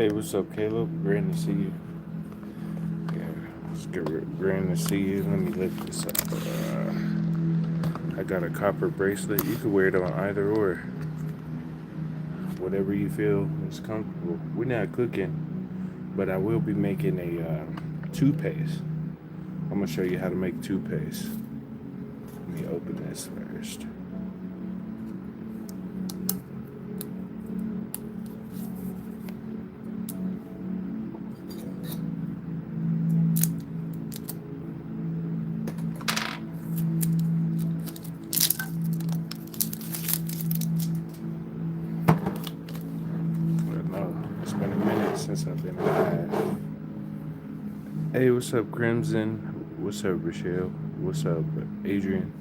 Hey, what's up, Caleb? Grand to see you. Yeah, it's good. Grand to see you. Let me lift this up. I got a copper bracelet. You can wear it on either or, whatever you feel is comfortable. We're not cooking, but I will be making a toothpaste. I'm gonna show you how to make toothpaste. Let me open this first. No, it's been a minute since I've been live. Hey, what's up, Crimson? What's up, Rochelle? What's up, Adrian?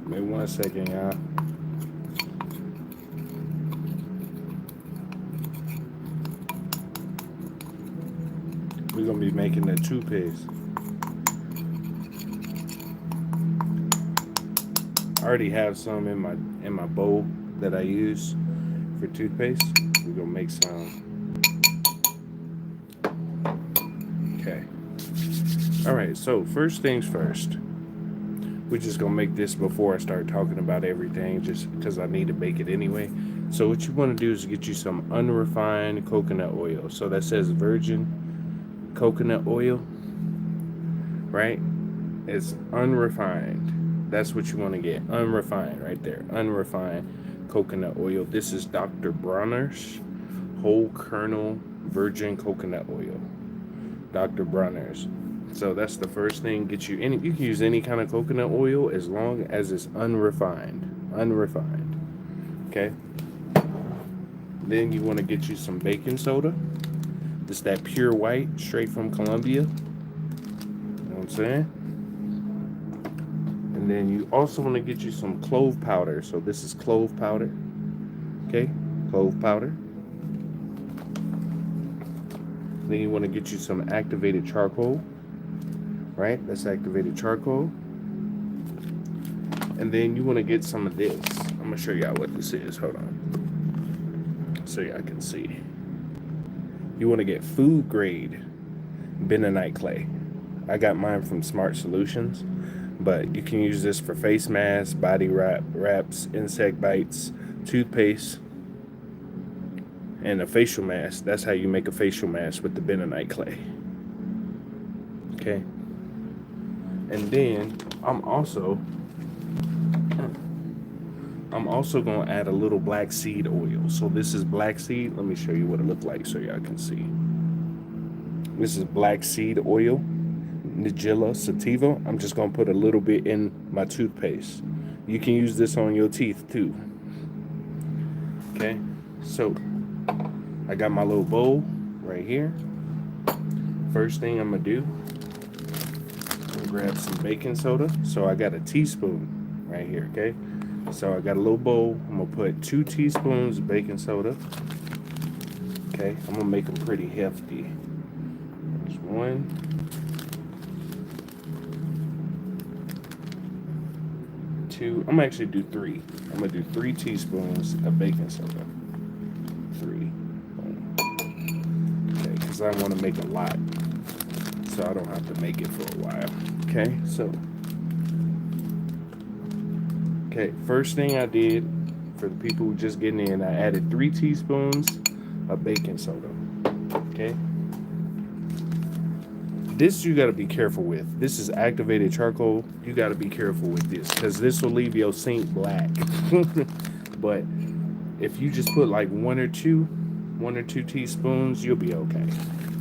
Wait 1 second, y'all. We're gonna be making the toothpaste. I already have some in my bowl that I use for toothpaste. We're gonna make some. Okay. All right. So first things first. We're just gonna make this before I start talking about everything, just because I need to bake it anyway. So what you want to do is get you some unrefined coconut oil. So that says virgin coconut oil, right? It's unrefined. That's what you want to get. Unrefined, right there. Unrefined coconut oil. This is Dr. Bronner's whole kernel virgin coconut oil. Dr. Bronner's. So that's the first thing. Get you any. You can use any kind of coconut oil as long as it's unrefined. Unrefined. Okay. Then you want to get you some baking soda. It's that pure white, straight from Colombia. You know what I'm saying? And then you also want to get you some clove powder. So this is clove powder. Okay, clove powder. Then you want to get you some activated charcoal. Right, that's activated charcoal. And then you want to get some of this. I'm going to show y'all what this is. Hold on. So y'all can see. You want to get food grade bentonite clay. I got mine from Smart Solutions, but you can use this for face masks, body wraps, insect bites, toothpaste, and a facial mask. That's how you make a facial mask with the bentonite clay. Okay. And then I'm also going to add a little black seed oil. So this is black seed. Let me show you what it looks like so y'all can see. This is black seed oil, Nigella sativa. I'm just going to put a little bit in my toothpaste. You can use this on your teeth too. Okay, so I got my little bowl right here. First thing I'm going to do, grab some baking soda. So I got a teaspoon right here, okay? So I got a little bowl. I'm gonna put 2 teaspoons of baking soda. Okay, I'm gonna make them pretty hefty. There's 1. 2. I'm gonna actually do 3. I'm gonna do 3 teaspoons of baking soda. 3. Okay, because I want to make a lot, so I don't have to make it for a while. Okay, so first thing I did for the people who just getting in, I added 3 teaspoons of baking soda. Okay, this you got to be careful with. This is activated charcoal. You got to be careful with this because this will leave your sink black. But if you just put like 1 or 2 teaspoons, you'll be okay.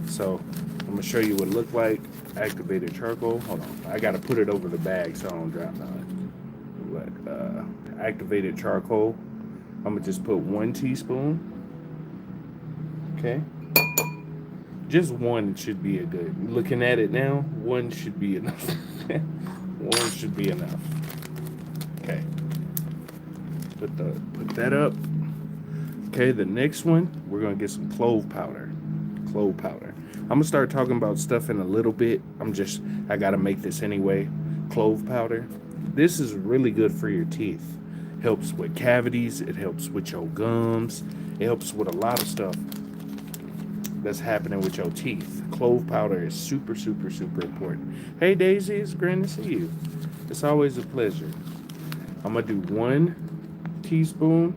So I'm gonna show you what it looked like. Activated charcoal. Hold on, I gotta put it over the bag so I don't drop none. But activated charcoal, I'm gonna just put 1 teaspoon. Okay, just 1 should be a good. Looking at it now, 1 should be enough. 1 should be enough. Okay, put that up. Okay, the next one, we're gonna get some clove powder. Clove powder. I'm gonna start talking about stuff in a little bit. I gotta make this anyway. Clove powder. This is really good for your teeth. Helps with cavities. It helps with your gums. It helps with a lot of stuff that's happening with your teeth. Clove powder is super, super, super important. Hey Daisy, it's great to see you. It's always a pleasure. I'm gonna do 1 teaspoon,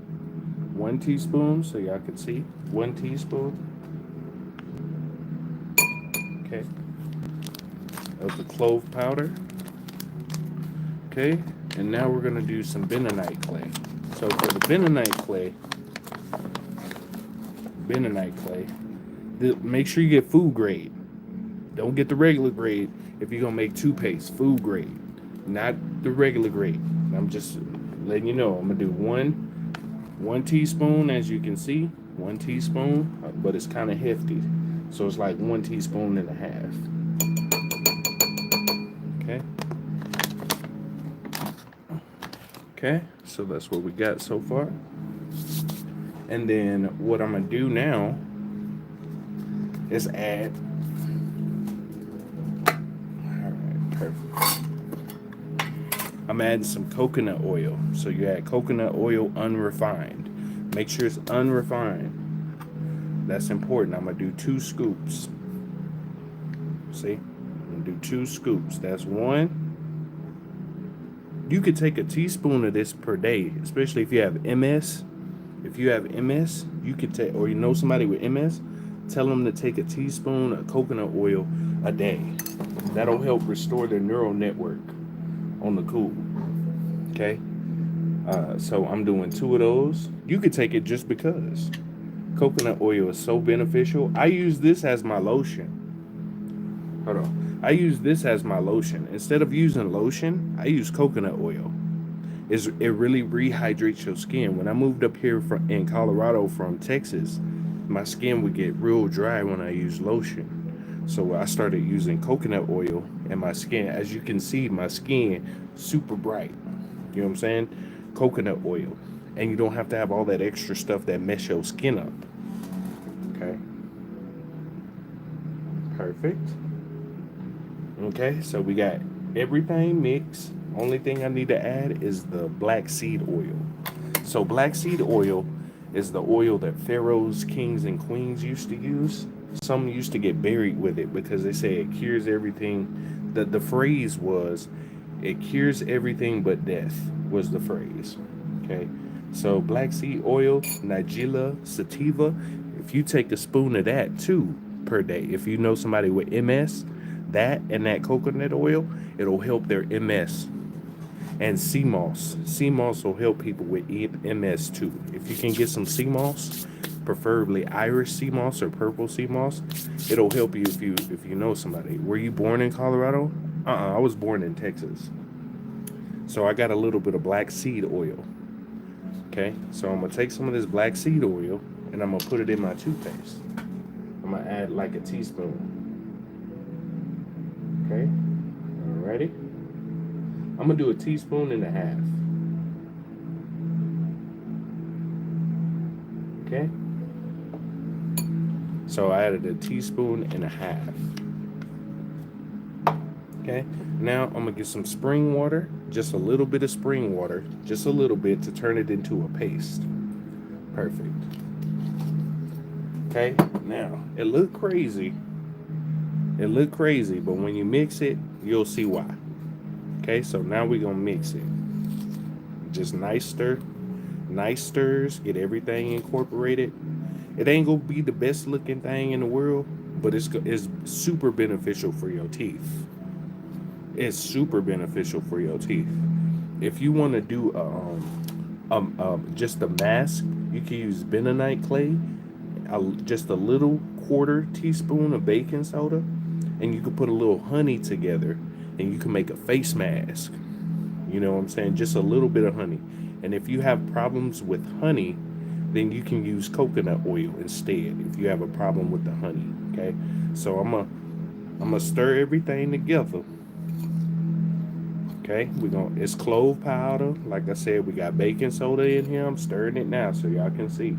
1 teaspoon, so y'all can see. 1 teaspoon, okay, of the clove powder. Okay, and now we're gonna do some bentonite clay. So for the bentonite clay, make sure you get food grade. Don't get the regular grade if you're gonna make toothpaste. Food grade, not the regular grade. I'm just letting you know. I'm gonna do one teaspoon, as you can see, 1 teaspoon, but it's kind of hefty, so it's like 1.5 teaspoons. Okay. Okay, so that's what we got so far. And then what I'm gonna do now is add. All right, perfect. I'm adding some coconut oil. So you add coconut oil unrefined. Make sure it's unrefined. That's important. I'm gonna do 2 scoops. See? I'm gonna do 2 scoops. That's 1. You could take a teaspoon of this per day, especially if you have MS. If you have MS, you could take, or you know somebody with MS, tell them to take a teaspoon of coconut oil a day. That'll help restore their neural network on the cool. Okay? So I'm doing 2 of those. You could take it just because. Coconut oil is so beneficial. I use this as my lotion. Hold on. I use this as my lotion. Instead of using lotion, I use coconut oil. It really rehydrates your skin. When I moved up here in Colorado from Texas, my skin would get real dry when I used lotion. So I started using coconut oil, and my skin, as you can see, my skin super bright. You know what I'm saying? Coconut oil. And you don't have to have all that extra stuff that mess your skin up. Okay. Perfect. Okay, so we got everything mixed. Only thing I need to add is the black seed oil. So black seed oil is the oil that pharaohs, kings, and queens used to use. Some used to get buried with it because they say it cures everything. The phrase was, it cures everything but death, was the phrase. Okay, so black seed oil, Nigella sativa, if you take a spoon of that 2 per day, if you know somebody with MS, that and that coconut oil, it'll help their MS. And sea moss. Sea moss will help people with MS too. If you can get some sea moss, preferably Irish sea moss or purple sea moss, it'll help you if you know somebody. Were you born in Colorado? I was born in Texas. So I got a little bit of black seed oil. Okay, so I'm gonna take some of this black seed oil and I'm gonna put it in my toothpaste. I'm gonna add like a teaspoon. Okay, alrighty. I'm gonna do 1.5 teaspoons. Okay. So I added 1.5 teaspoons. Okay. Now I'm gonna get some spring water, just a little bit of spring water, just a little bit to turn it into a paste. Perfect. Okay. Now it looked crazy. But when you mix it, you'll see why. Okay, so now we're gonna mix it. Just nice stirs, get everything incorporated. It ain't gonna be the best looking thing in the world, but it's super beneficial for your teeth. It's super beneficial for your teeth. If you want to do just a mask, you can use bentonite clay, just a little 1/4 teaspoon of baking soda, and you can put a little honey together, and you can make a face mask. You know what I'm saying? Just a little bit of honey. And if you have problems with honey, then you can use coconut oil instead if you have a problem with the honey. Okay, so I'm gonna stir everything together. Okay, it's clove powder. Like I said, we got baking soda in here. I'm stirring it now so y'all can see.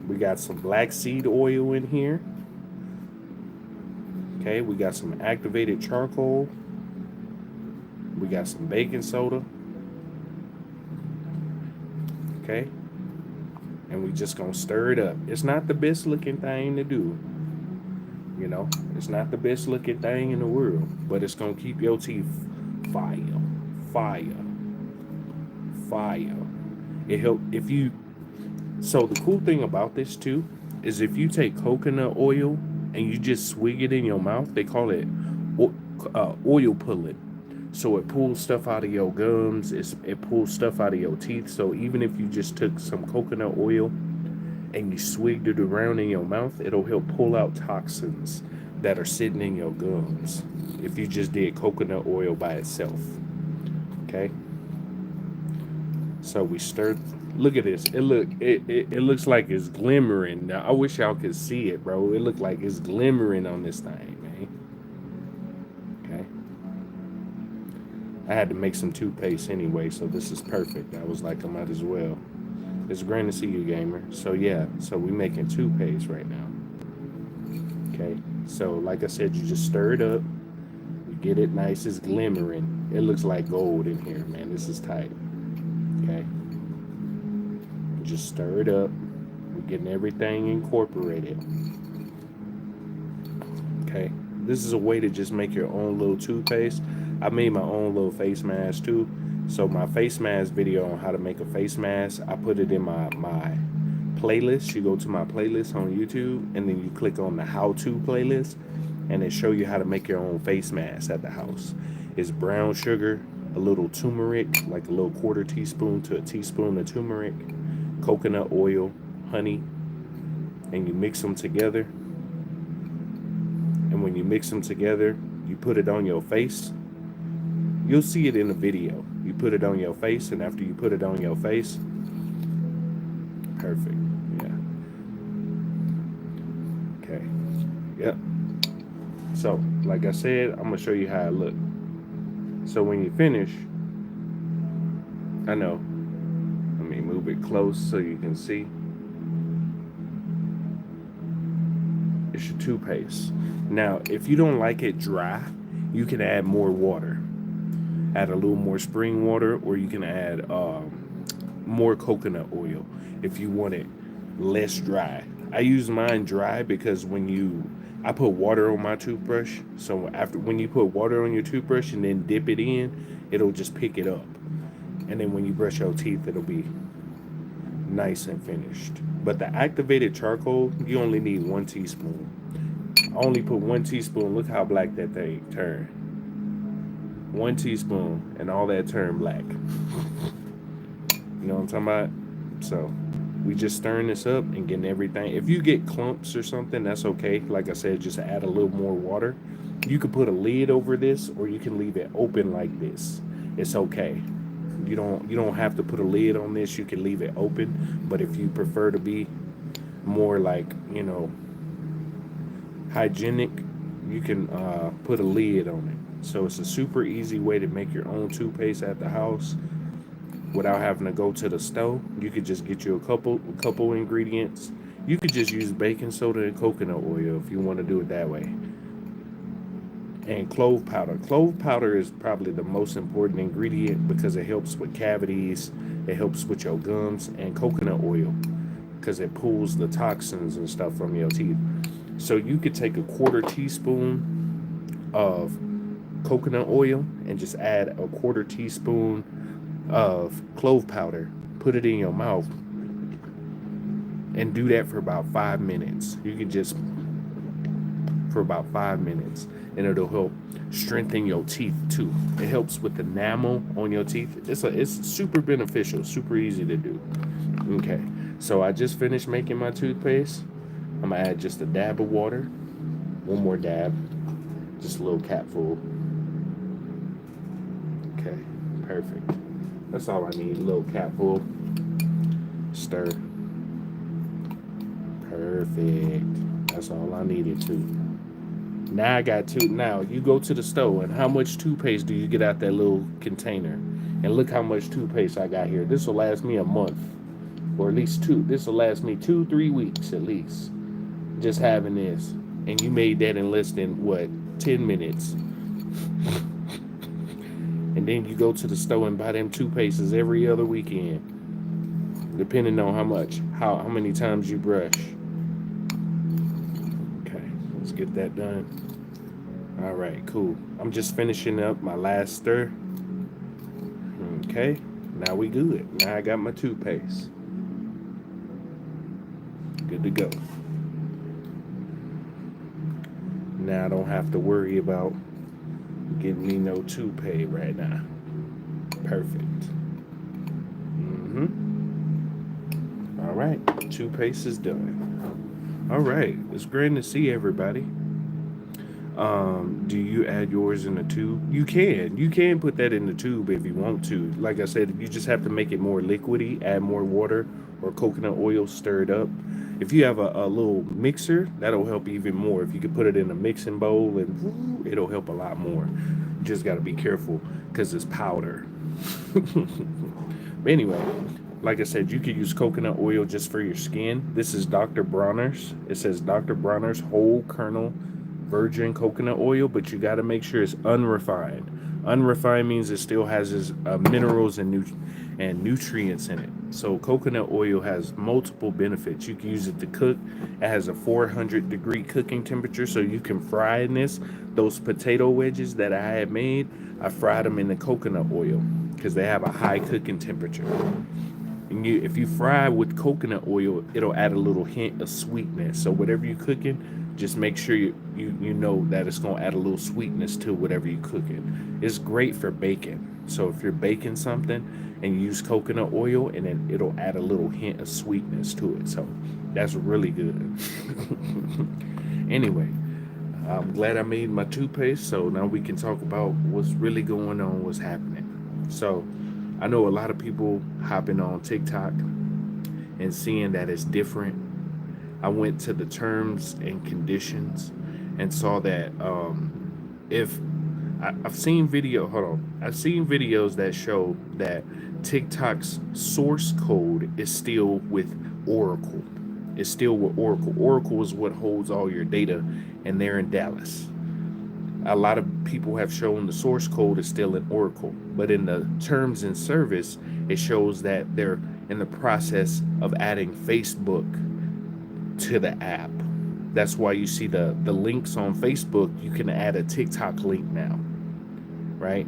We got some black seed oil in here. Okay, we got some activated charcoal. We got some baking soda. Okay, and we just gonna stir it up. It's not the best looking thing to do. You know, it's not the best looking thing in the world, but it's gonna keep your teeth fire, fire, fire. It help if you. So the cool thing about this too is if you take coconut oil and you just swig it in your mouth, they call it oil pulling. So it pulls stuff out of your gums. It pulls stuff out of your teeth. So even if you just took some coconut oil and you swigged it around in your mouth, it'll help pull out toxins that are sitting in your gums if you just did coconut oil by itself. Okay, so we stirred. Look at this. It looks like it's glimmering. Now I wish y'all could see it, bro. It looked like it's glimmering on this thing, man. Okay, I had to make some toothpaste anyway, so this is perfect. I was like, I might as well. It's great to see you, gamer. So yeah, so we making toothpaste right now. Okay, so like I said, you just stir it up. You get it nice, it's glimmering. It looks like gold in here, man. This is tight. Okay, just stir it up. We're getting everything incorporated. Okay, this is a way to just make your own little toothpaste. I made my own little face mask too. So my face mask video on how to make a face mask, I put it in my playlist. You go to my playlist on YouTube and then you click on the how-to playlist and it show you how to make your own face mask at the house. It's brown sugar, a little turmeric, like a little quarter teaspoon to a teaspoon of turmeric, coconut oil, honey, and you mix them together. And when you mix them together, you put it on your face. You'll see it in the video. You put it on your face, and after you put it on your face, perfect. Yeah. Okay. Yep. So, like I said, I'm gonna show you how it looks. So when you finish, I know. Let me move it close so you can see. It's your toothpaste. Now, if you don't like it dry, you can add more water. Add a little more spring water, or you can add more coconut oil if you want it less dry. I use mine dry because I put water on my toothbrush. So when you put water on your toothbrush and then dip it in, it'll just pick it up. And then when you brush your teeth, it'll be nice and finished. But the activated charcoal, you only need 1 teaspoon. I only put 1 teaspoon. Look how black that thing turned. 1 teaspoon and all that turned black. You know what I'm talking about? So we just stirring this up and getting everything. If you get clumps or something, that's okay. Like I said, just add a little more water. You could put a lid over this, or you can leave it open like this. It's okay. You don't have to put a lid on this. You can leave it open. But if you prefer to be more like, hygienic, you can put a lid on it. So it's a super easy way to make your own toothpaste at the house without having to go to the store. You could just get you a couple ingredients. You could just use baking soda and coconut oil if you want to do it that way. And clove powder. Clove powder is probably the most important ingredient because it helps with cavities, it helps with your gums, and coconut oil because it pulls the toxins and stuff from your teeth. So you could take a quarter teaspoon of coconut oil and just add a quarter teaspoon of clove powder, put it in your mouth, and do that for about 5 minutes. You can just for about 5 minutes, and it'll help strengthen your teeth too. It helps with the enamel on your teeth. It's super beneficial, super easy to do. Okay, so I just finished making my toothpaste. I'm gonna add just a dab of water, 1 more dab, just a little capful. Okay, perfect. That's all I need, a little capful. Stir. Perfect. That's all I needed to. Now I got two. Now you go to the store, and how much toothpaste do you get out that little container? And look how much toothpaste I got here. This will last me a month. or at least two. This will last me 2-3 weeks at least. Just having this, and you made that in less than what 10 minutes. And then you go to the store and buy them toothpastes every other weekend, depending on how many times you brush. Okay, let's get that done. All right, cool. I'm just finishing up my last stir. Okay, now we good. Now I got my toothpaste. Good to go. Now I don't have to worry about getting me no toothpaste right now. Perfect. All right, toothpaste is done. All right, it's great to see everybody. Do you add yours in the tube? You can. You can put that in the tube if you want to. Like I said, you just have to make it more liquidy, add more water or coconut oil stirred up. If you have a little mixer, that'll help even more. If you could put it in a mixing bowl, and it'll help a lot more. You just got to be careful because it's powder. But anyway, like I said, you could use coconut oil just for your skin. This is Dr. Bronner's. It says Dr. Bronner's whole kernel virgin coconut oil, but you got to make sure it's unrefined. Unrefined means it still has its minerals and nutrients in it. So coconut oil has multiple benefits. You can use it to cook. It has a 400-degree cooking temperature, so you can fry in this. Those potato wedges that I had made, I fried them in the coconut oil because they have a high cooking temperature. And if you fry with coconut oil, it'll add a little hint of sweetness. So whatever you're cooking, just make sure you know that it's going to add a little sweetness to whatever you're cooking. It's great for baking. So if you're baking something and you use coconut oil, and then it'll add a little hint of sweetness to it. So that's really good. Anyway, I'm glad I made my toothpaste. So now we can talk about what's really going on, what's happening. So I know a lot of people hopping on TikTok and seeing that it's different. I went to the terms and conditions and saw that I've seen videos that show that TikTok's source code is still with Oracle. It's still with Oracle. Oracle is what holds all your data, and they're in Dallas. A lot of people have shown the source code is still in Oracle, but in the terms and service, it shows that they're in the process of adding Facebook to the app. That's why you see the links on Facebook. You can add a TikTok link now, right?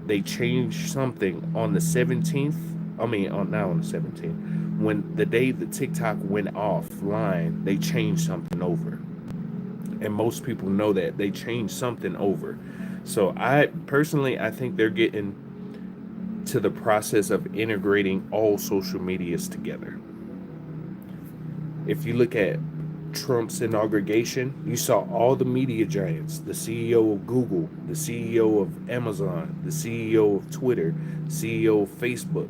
They changed something on the 17th. Not on the 17th. When the day the TikTok went offline, they changed something over. And most people know that they changed something over. So I think they're getting to the process of integrating all social medias together. If you look at Trump's inauguration, you saw all the media giants, the CEO of Google, the CEO of Amazon, the CEO of Twitter, CEO of Facebook,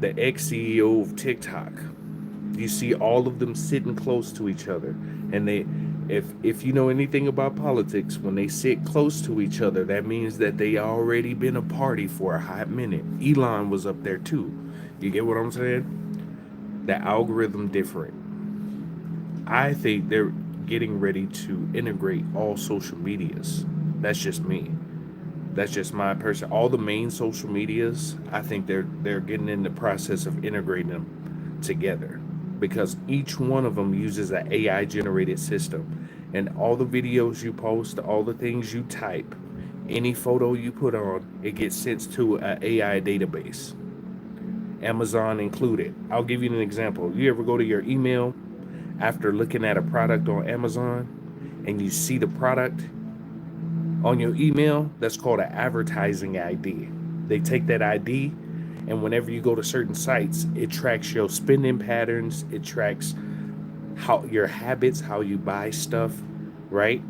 the ex-CEO of TikTok. You see all of them sitting close to each other. And if you know anything about politics, when they sit close to each other, that means that they already been a party for a hot minute. Elon was up there too. You get what I'm saying? The algorithm different. I think they're getting ready to integrate all social medias. That's just me. That's just my person. All the main social medias, I think they're getting in the process of integrating them together, because each one of them uses an AI generated system, and all the videos you post, all the things you type, any photo you put on, it gets sent to an AI database. Amazon included. I'll give you an example. You ever go to your email after looking at a product on Amazon and you see the product on your email? That's called an advertising ID. They take that ID, and whenever you go to certain sites, it tracks your spending patterns. It tracks how your habits, how you buy stuff, right?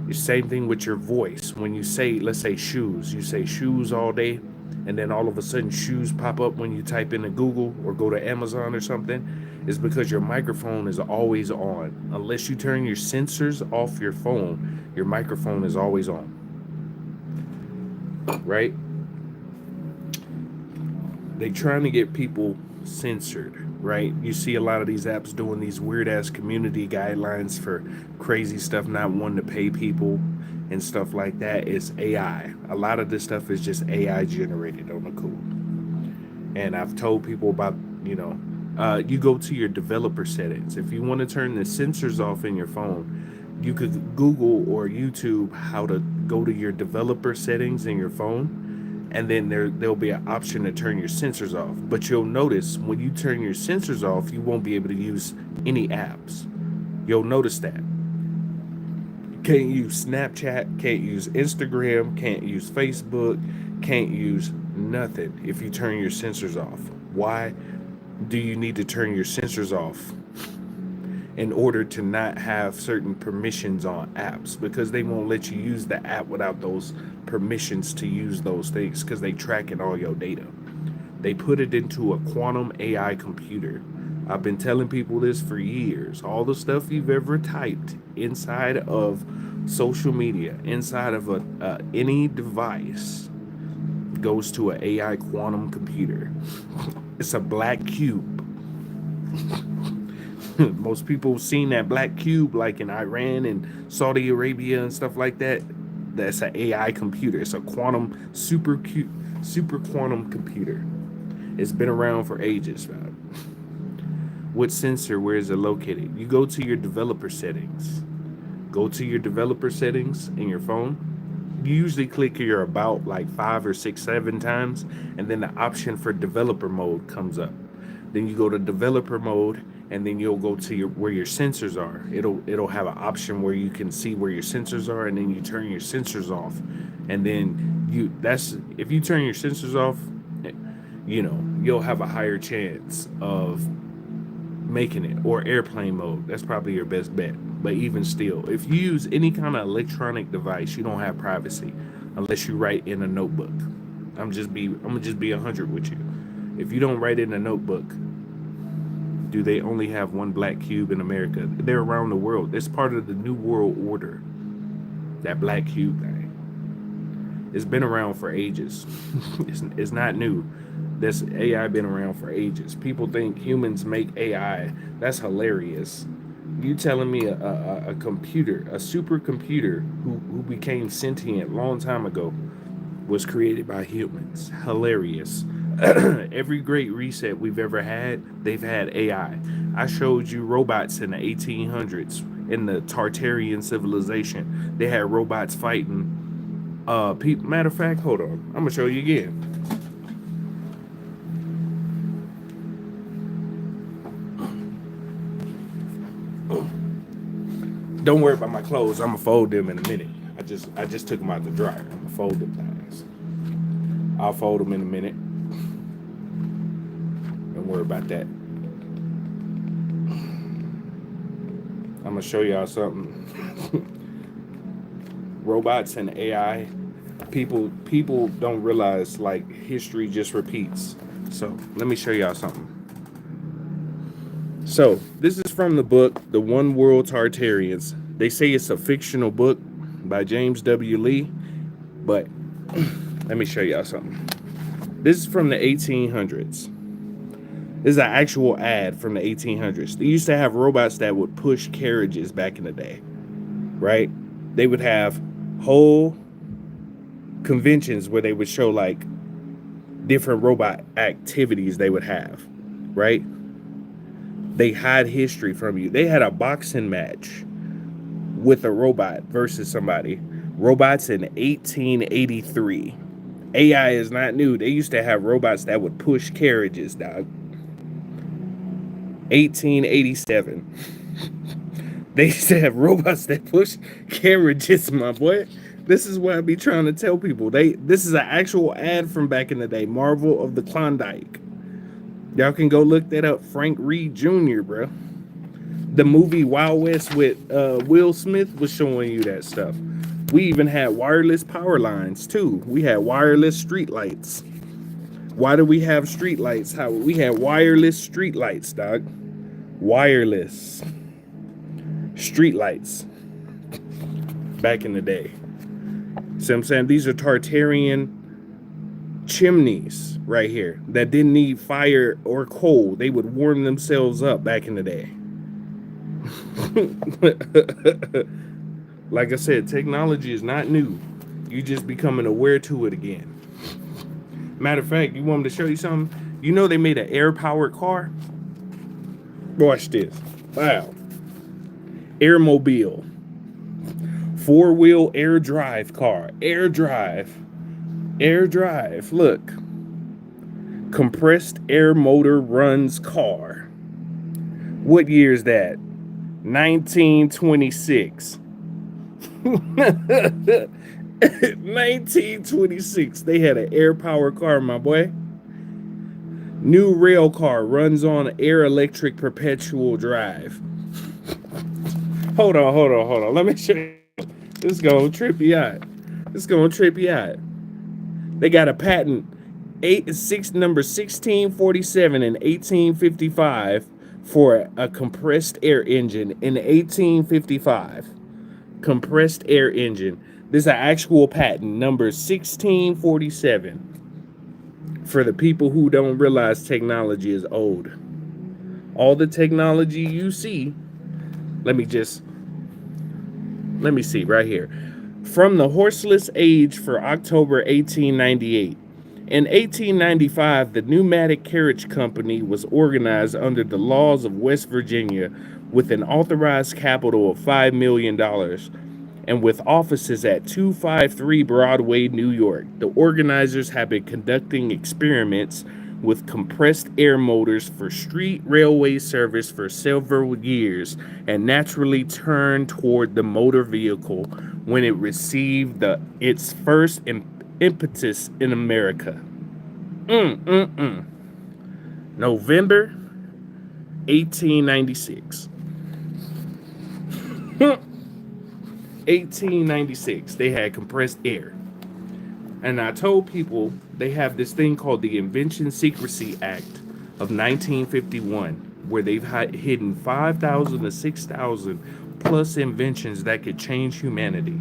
The same thing with your voice. When you say, let's say shoes, you say shoes all day, and then all of a sudden shoes pop up when you type into Google or go to Amazon or something. It's because your microphone is always on. Unless you turn your sensors off your phone, your microphone is always on, right? They trying to get people censored, right? You see a lot of these apps doing these weird ass community guidelines for crazy stuff, not wanting to pay people and stuff like that. It's AI. A lot of this stuff is just AI generated on the cool. And I've told people about, you go to your developer settings. If you want to turn the sensors off in your phone, you could Google or YouTube how to go to your developer settings in your phone, and then there'll be an option to turn your sensors off. But you'll notice when you turn your sensors off, you won't be able to use any apps. You'll notice that. Can't use Snapchat, can't use Instagram, can't use Facebook, can't use nothing if you turn your sensors off. Why do you need to turn your sensors off? In order to not have certain permissions on apps, because they won't let you use the app without those permissions to use those things, because they tracking all your data. They put it into a quantum AI computer. I've been telling people this for years. All the stuff you've ever typed inside of social media, inside of any device, goes to an AI quantum computer. It's a black cube. Most people have seen that black cube like in Iran and Saudi Arabia and stuff like that. That's an AI computer. It's a quantum super quantum computer. It's been around for ages, man. What sensor, where is it located? You go to your developer settings. Go to your developer settings in your phone. You usually click your about like 5 or 6, 7 times, and then the option for developer mode comes up. Then you go to developer mode, and then you'll go to where your sensors are. It'll have an option where you can see where your sensors are, and then you turn your sensors off. And then if you turn your sensors off, you'll have a higher chance of making it. Or airplane mode. That's probably your best bet. But even still, if you use any kind of electronic device, you don't have privacy unless you write in a notebook. I'm gonna just be 100 with you. If you don't write in a notebook, do they only have one black cube in America? They're around the world. It's part of the New World Order. That black cube thing. It's been around for ages. It's not new. This AI been around for ages. People think humans make AI. That's hilarious. You telling me a computer, a supercomputer who became sentient a long time ago, was created by humans? Hilarious. Every great reset we've ever had, they've had AI. I showed you robots in the 1800s in the Tartarian civilization. They had robots fighting people. Matter of fact, hold on. I'm gonna show you again. Don't worry about my clothes. I'm gonna fold them in a minute. I just took them out the dryer. I'm gonna fold them things. I'll fold them in a minute. Don't worry about that. I'm gonna show y'all something. Robots and AI. People don't realize like history just repeats. So let me show y'all something. So this is from the book, The One World Tartarians. They say it's a fictional book by James W. Lee, but let me show y'all something. This is from the 1800s. This is an actual ad from the 1800s. They used to have robots that would push carriages back in the day, right? They would have whole conventions where they would show like different robot activities they would have, right? They hide history from you. They had a boxing match with a robot versus somebody. Robots in 1883. AI is not new. They used to have robots that would push carriages, dog. 1887. They used to have robots that push carriages, my boy. This is what I be trying to tell people. This is an actual ad from back in the day. Marvel of the Klondike. Y'all can go look that up. Frank Reed Jr., bro. The movie Wild West with Will Smith was showing you that stuff. We even had wireless power lines, too. We had wireless street lights. Why do we have street lights? How we had wireless street lights, dog. Wireless street lights back in the day. See what I'm saying? These are Tartarian chimneys right here that didn't need fire or coal. They would warm themselves up back in the day. Like I said, technology is not new. You just becoming aware to it again. Matter of fact, you want me to show you something? You know they made an air-powered car? Watch this. Wow. Airmobile. Four-wheel air drive car. Air drive. Air drive. Look. Compressed air motor runs car. What year is that? 1926. 1926. They had an air powered car, my boy. New rail car runs on air electric perpetual drive. Hold on. Let me show you. This is gonna trip you out. They got a patent number 1647 in 1855 for a compressed air engine in 1855. Compressed air engine. This is an actual patent, number 1647. For the people who don't realize technology is old. All the technology you see, let me see right here. From the horseless age for October 1898. In 1895, the Pneumatic Carriage Company was organized under the laws of West Virginia with an authorized capital of $5 million and with offices at 253 Broadway, New York. The organizers have been conducting experiments with compressed air motors for street railway service for several years and naturally turned toward the motor vehicle when it received its first impetus in America. November 1896. 1896, they had compressed air. And I told people they have this thing called the Invention Secrecy Act of 1951, where they've hidden 5,000 to 6,000 plus inventions that could change humanity.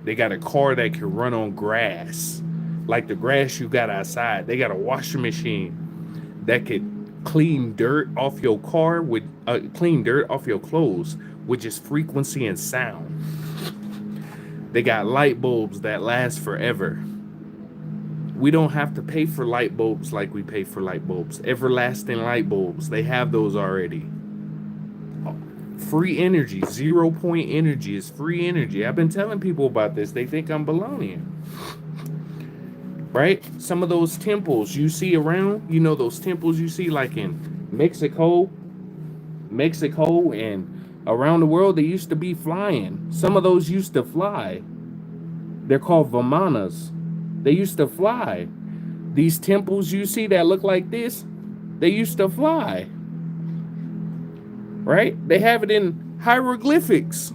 They got a car that can run on grass, like the grass you got outside. They got a washing machine that could clean dirt off your car with clean dirt off your clothes with just frequency and sound. They got light bulbs that last forever. We don't have to pay for light bulbs like we pay for light bulbs. Everlasting light bulbs, they have those already. Free energy, 0 point energy is free energy. I've been telling people about this. They think I'm baloney. Right? Some of those temples you see around, you know, those temples you see like in Mexico and around the world, they used to be flying. Some of those used to fly. They're called Vimanas. They used to fly. These temples you see that look like this, they used to fly. Right? They have it in hieroglyphics.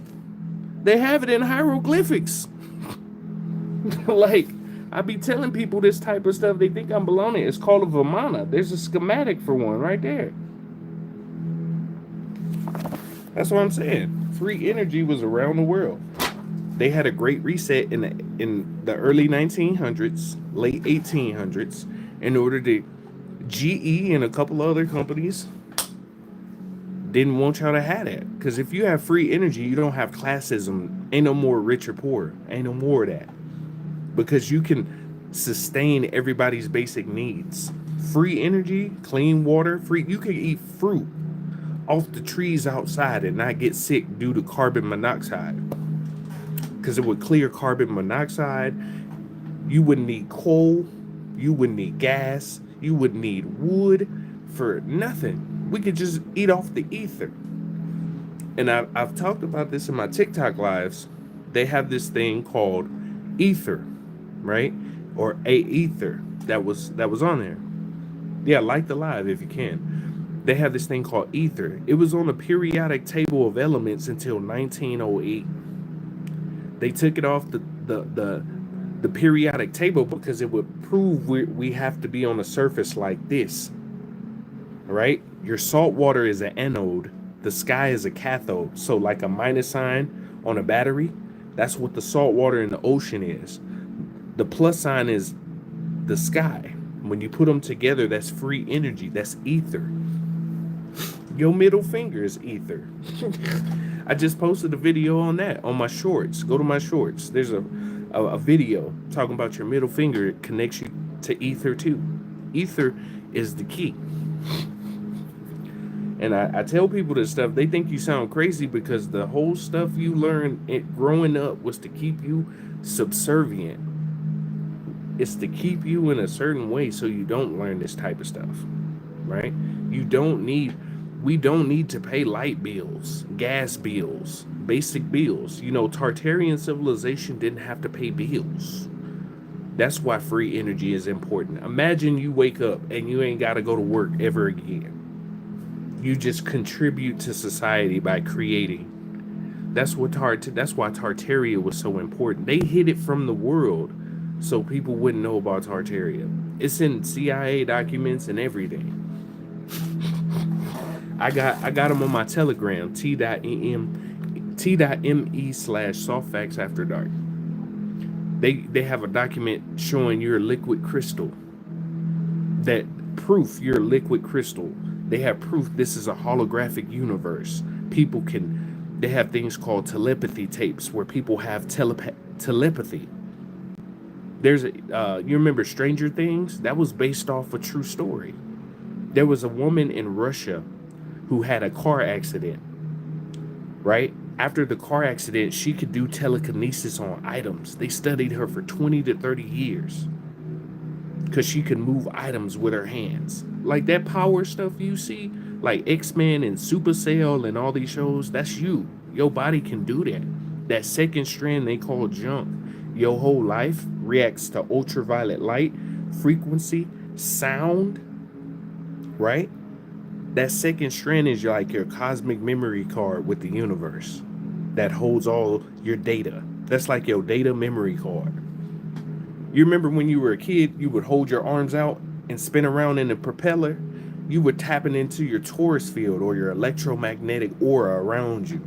Like, I be telling people this type of stuff. They think I'm baloney. It's called a Vimana. There's a schematic for one right there. That's what I'm saying. Free energy was around the world. They had a great reset in the early 1900s, late 1800s, in order to GE and a couple other companies didn't want y'all to have that. Because if you have free energy, you don't have classism. Ain't no more rich or poor. Ain't no more of that. Because you can sustain everybody's basic needs. Free energy, clean water, you can eat fruit off the trees outside and not get sick due to carbon monoxide. Because it would clear carbon monoxide. You wouldn't need coal. You wouldn't need gas. You wouldn't need wood for nothing. We could just eat off the ether. And I've talked about this in my TikTok lives. They have this thing called ether, right? Or a ether that was on there. Yeah, like the live if you can. They have this thing called ether. It was on the periodic table of elements until 1908. They took it off the periodic table because it would prove we have to be on a surface like this. Right? Your salt water is an anode. The sky is a cathode. So like a minus sign on a battery, that's what the salt water in the ocean is. The plus sign is the sky. When you put them together, that's free energy. That's ether. Your middle finger is ether. I just posted a video on that on my shorts. Go to my shorts. There's a video talking about your middle finger. It connects you to ether too. Ether is the key. And I tell people this stuff. They think you sound crazy because the whole stuff you learned growing up was to keep you subservient. It's to keep you in a certain way so you don't learn this type of stuff, right? We don't need to pay light bills, gas bills, basic bills. You know, Tartarian civilization didn't have to pay bills. That's why free energy is important. Imagine you wake up and you ain't got to go to work ever again. You just contribute to society by creating. That's why Tartaria was so important. They hid it from the world so people wouldn't know about Tartaria. It's in CIA documents and everything. I got them on my Telegram, t.me/softfactsafterdark. They have a document showing you're a liquid crystal. That proof you're a liquid crystal. They have proof this is a holographic universe. They have things called telepathy tapes where people have telepathy. There's you remember Stranger Things? That was based off a true story. There was a woman in Russia who had a car accident, right? After the car accident, she could do telekinesis on items. They studied her for 20 to 30 years because she could move items with her hands. Like that power stuff you see, like X-Men and Supercell and all these shows, that's you. Your body can do that. That second strand they call junk. Your whole life reacts to ultraviolet light, frequency, sound, right? That second strand is like your cosmic memory card with the universe that holds all your data. That's like your data memory card. You remember when you were a kid, you would hold your arms out and spin around in the propeller? You were tapping into your torus field or your electromagnetic aura around you.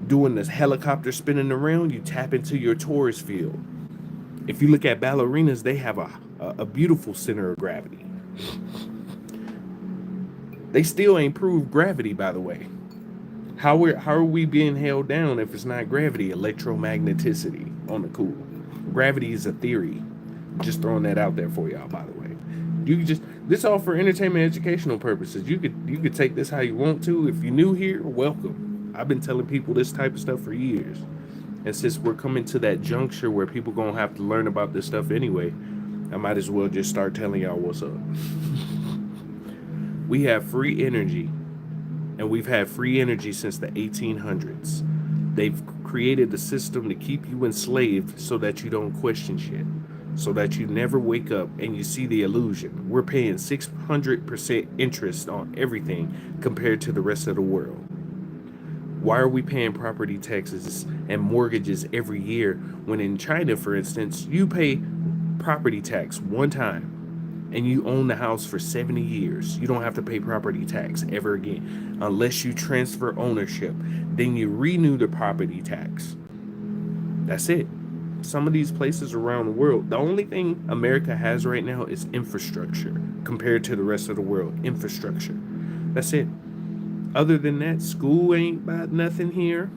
Doing this helicopter spinning around, you tap into your torus field. If you look at ballerinas, they have a beautiful center of gravity. They still ain't proved gravity, by the way. How are we being held down if it's not gravity? Electromagneticity on the cool. Gravity is a theory. Just throwing that out there for y'all, by the way. This all for entertainment, educational purposes. You could take this how you want to. If you're new here, welcome. I've been telling people this type of stuff for years. And since we're coming to that juncture where people gonna have to learn about this stuff anyway, I might as well just start telling y'all what's up. We have free energy, and we've had free energy since the 1800s. They've created a system to keep you enslaved so that you don't question shit, so that you never wake up and you see the illusion. We're paying 600% interest on everything compared to the rest of the world. Why are we paying property taxes and mortgages every year when in China, for instance, you pay property tax one time and you own the house for 70 years? You don't have to pay property tax ever again unless you transfer ownership. Then you renew the property tax. That's it. Some of these places around the world, the only thing America has right now is infrastructure compared to the rest of the world. Infrastructure. That's it. Other than that, school ain't about nothing here.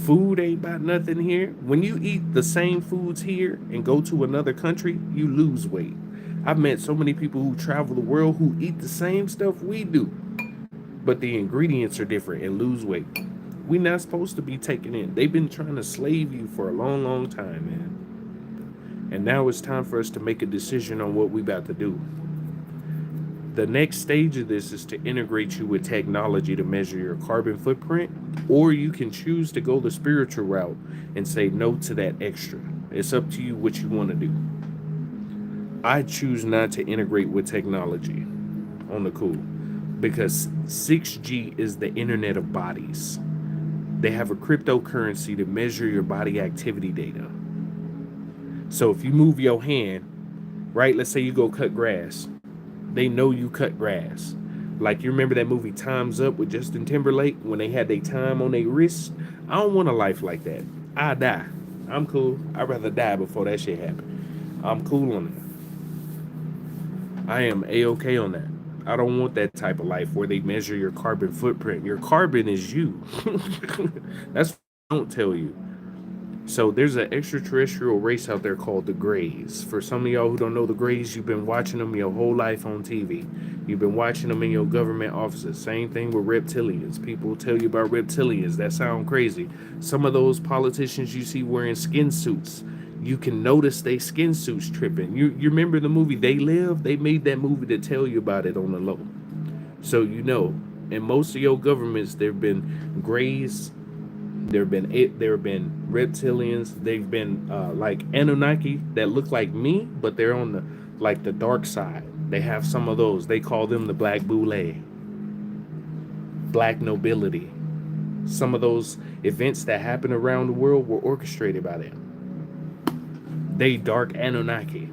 Food ain't about nothing here. When you eat the same foods here and go to another country, you lose weight. I've met so many people who travel the world who eat the same stuff we do, but the ingredients are different and lose weight. We're not supposed to be taking in. They've been trying to slave you for a long, long time, man. And now it's time for us to make a decision on what we about to do. The next stage of this is to integrate you with technology to measure your carbon footprint, or you can choose to go the spiritual route and say no to that extra. It's up to you what you want to do. I choose not to integrate with technology on the cool because 6G is the internet of bodies. They have a cryptocurrency to measure your body activity data. So if you move your hand, right, let's say you go cut grass, they know you cut grass. Like, you remember that movie Time's Up with Justin Timberlake when they had their time on their wrists? I don't want a life like that. I die. I'm cool. I'd rather die before that shit happen. I'm cool on that. I am a-okay on that. I don't want that type of life where they measure your carbon footprint. Your carbon is you. That's what I don't tell you. So there's an extraterrestrial race out there called the Greys. For some of y'all who don't know the Greys, you've been watching them your whole life on TV. You've been watching them in your government offices. Same thing with reptilians. People tell you about reptilians. That sound crazy. Some of those politicians you see wearing skin suits, you can notice they skin suits tripping. You remember the movie They Live? They made that movie to tell you about it on the low. So you know, in most of your governments, there have been Greys, there have been reptilians. They've been like Anunnaki that look like me, but they're on the like the dark side. They have some of those. They call them the Black Boule, Black Nobility. Some of those events that happen around the world were orchestrated by them. They dark Anunnaki,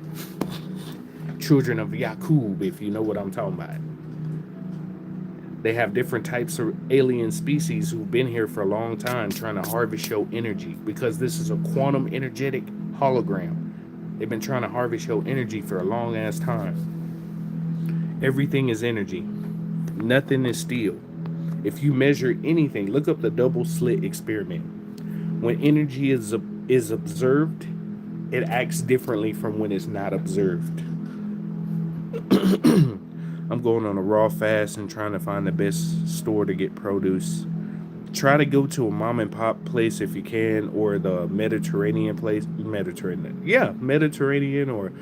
children of Yakub, if you know what I'm talking about. They have different types of alien species who've been here for a long time trying to harvest your energy because this is a quantum energetic hologram. They've been trying to harvest your energy for a long ass time. Everything is energy. Nothing is steel. If you measure anything, look up the double slit experiment. When energy is observed, it acts differently from when it's not observed. I'm going on a raw fast and trying to find the best store to get produce. Try to go to a mom and pop place if you can, or the Mediterranean place. Mediterranean or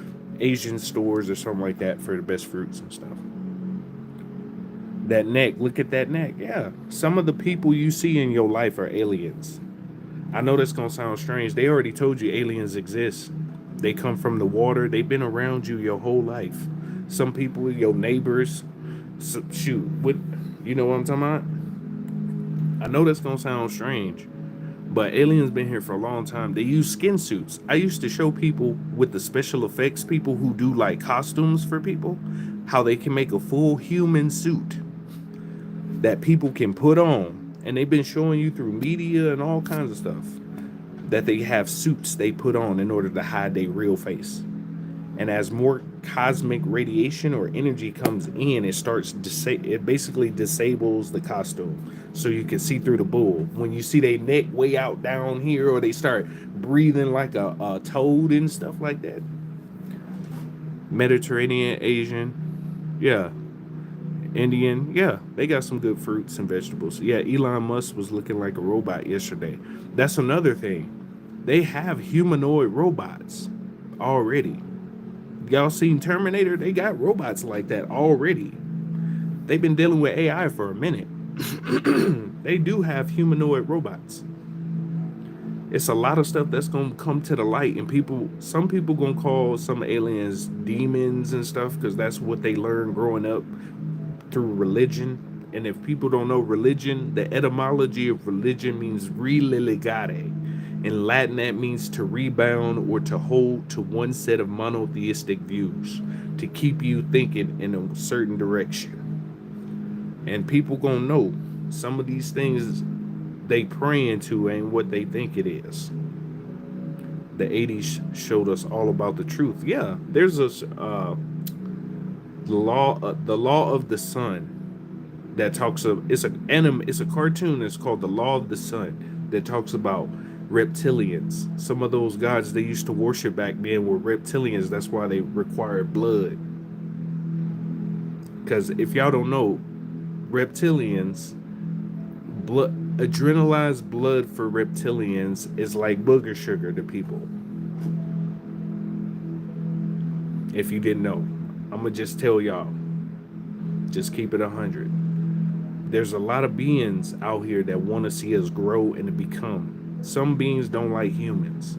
Asian stores or something like that for the best fruits and stuff. That neck, look at that neck. Yeah, some of the people you see in your life are aliens. I know that's gonna sound strange. They already told you aliens exist. They come from the water. They've been around you your whole life. Some people, your neighbors, shoot, what, you know what I'm talking about? I know that's gonna sound strange, but aliens been here for a long time. They use skin suits. I used to show people with the special effects, people who do like costumes for people, how they can make a full human suit that people can put on. And they've been showing you through media and all kinds of stuff that they have suits they put on in order to hide their real face. And as more cosmic radiation or energy comes in, it basically disables the costume so you can see through the bull. When you see their neck way out down here, or they start breathing like a toad and stuff like that. Mediterranean, Asian, yeah, Indian, yeah, they got some good fruits and vegetables. Yeah, Elon Musk was looking like a robot yesterday. That's another thing. They have humanoid robots already. Y'all seen Terminator? They got robots like that already. They've been dealing with AI for a minute. They do have humanoid robots. It's a lot of stuff that's gonna come to the light, and some people gonna call some aliens demons and stuff because that's what they learned growing up through religion. And if people don't know religion, the etymology of religion means reliligare. In Latin, that means to rebound or to hold to one set of monotheistic views, to keep you thinking in a certain direction. And people gonna know some of these things they praying to ain't what they think it is. The 80s showed us all about the truth. Yeah, there's a the law of the sun that talks of it's a cartoon. It's called The Law of the Sun that talks about reptilians. Some of those gods they used to worship back then were reptilians. That's why they required blood. Because if y'all don't know, reptilians, adrenalized blood for reptilians is like booger sugar to people. If you didn't know, I'm gonna just tell y'all. Just keep it 100. There's a lot of beings out here that want to see us grow and to become. Some beings don't like humans.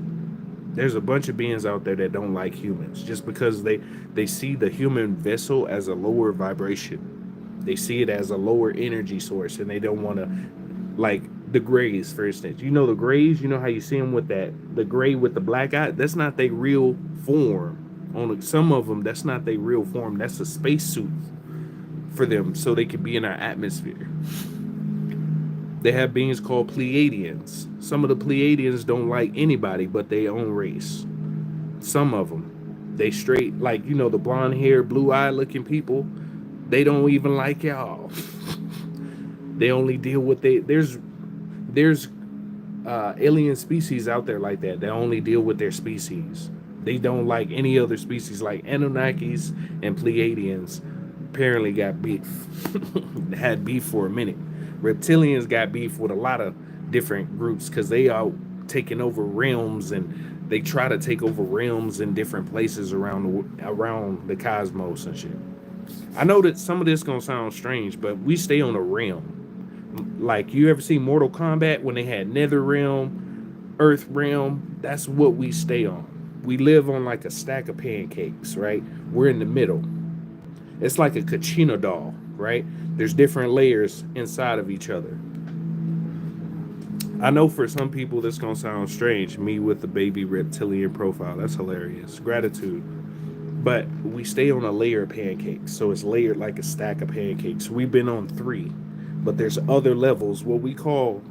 There's a bunch of beings out there that don't like humans just because they see the human vessel as a lower vibration. They see it as a lower energy source, and they don't want to, like the Greys, for instance. You know the Greys, you know how you see them with the gray with the black eye? That's not their real form. On some of them, that's not their real form. That's a spacesuit for them so they can be in our atmosphere. They have beings called Pleiadians. Some of the Pleiadians don't like anybody but their own race. Some of them. They straight, like, you know, the blonde hair, blue eye looking people, they don't even like y'all. They only deal with there's alien species out there like that. They only deal with their species. They don't like any other species, like Anunnakis and Pleiadians. Apparently got beef. Had beef for a minute. Reptilians got beef with a lot of different groups because they are taking over realms, and they try to take over realms in different places around the cosmos and shit. I know that some of this gonna sound strange, but we stay on a realm. Like, you ever see Mortal Kombat when they had Nether Realm, Earth Realm? That's what we stay on. We live on like a stack of pancakes, right? We're in the middle. It's like a Kachina doll, right? There's different layers inside of each other. I know for some people this gonna sound strange. Me with the baby reptilian profile. That's hilarious. Gratitude. But we stay on a layer of pancakes. So it's layered like a stack of pancakes. We've been on 3. But there's other levels, what we call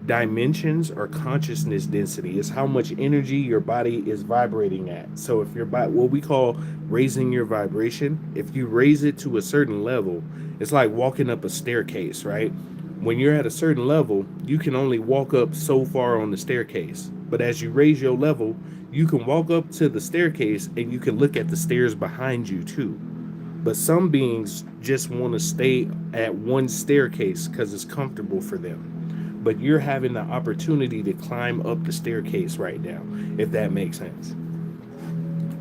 dimensions or consciousness density. Is how much energy your body is vibrating at. So if your body, what we call raising your vibration, if you raise it to a certain level, it's like walking up a staircase, right? When you're at a certain level, you can only walk up so far on the staircase. But as you raise your level, you can walk up to the staircase and you can look at the stairs behind you too. But some beings just want to stay at one staircase because it's comfortable for them. But you're having the opportunity to climb up the staircase right now, if that makes sense.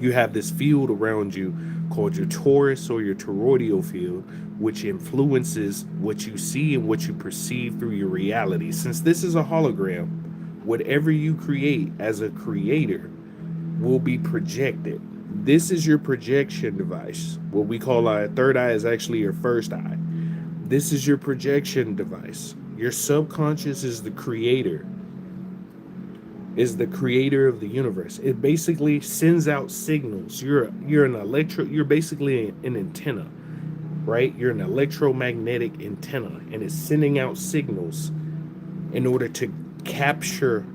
You have this field around you called your torus or your toroidal field, which influences what you see and what you perceive through your reality. Since this is a hologram, whatever you create as a creator will be projected. This is your projection device. What we call our third eye is actually your first eye. This is your projection device. Your subconscious is the creator. Is the creator of the universe. It basically sends out signals. You're basically an antenna, right? You're an electromagnetic antenna, and it's sending out signals in order to capture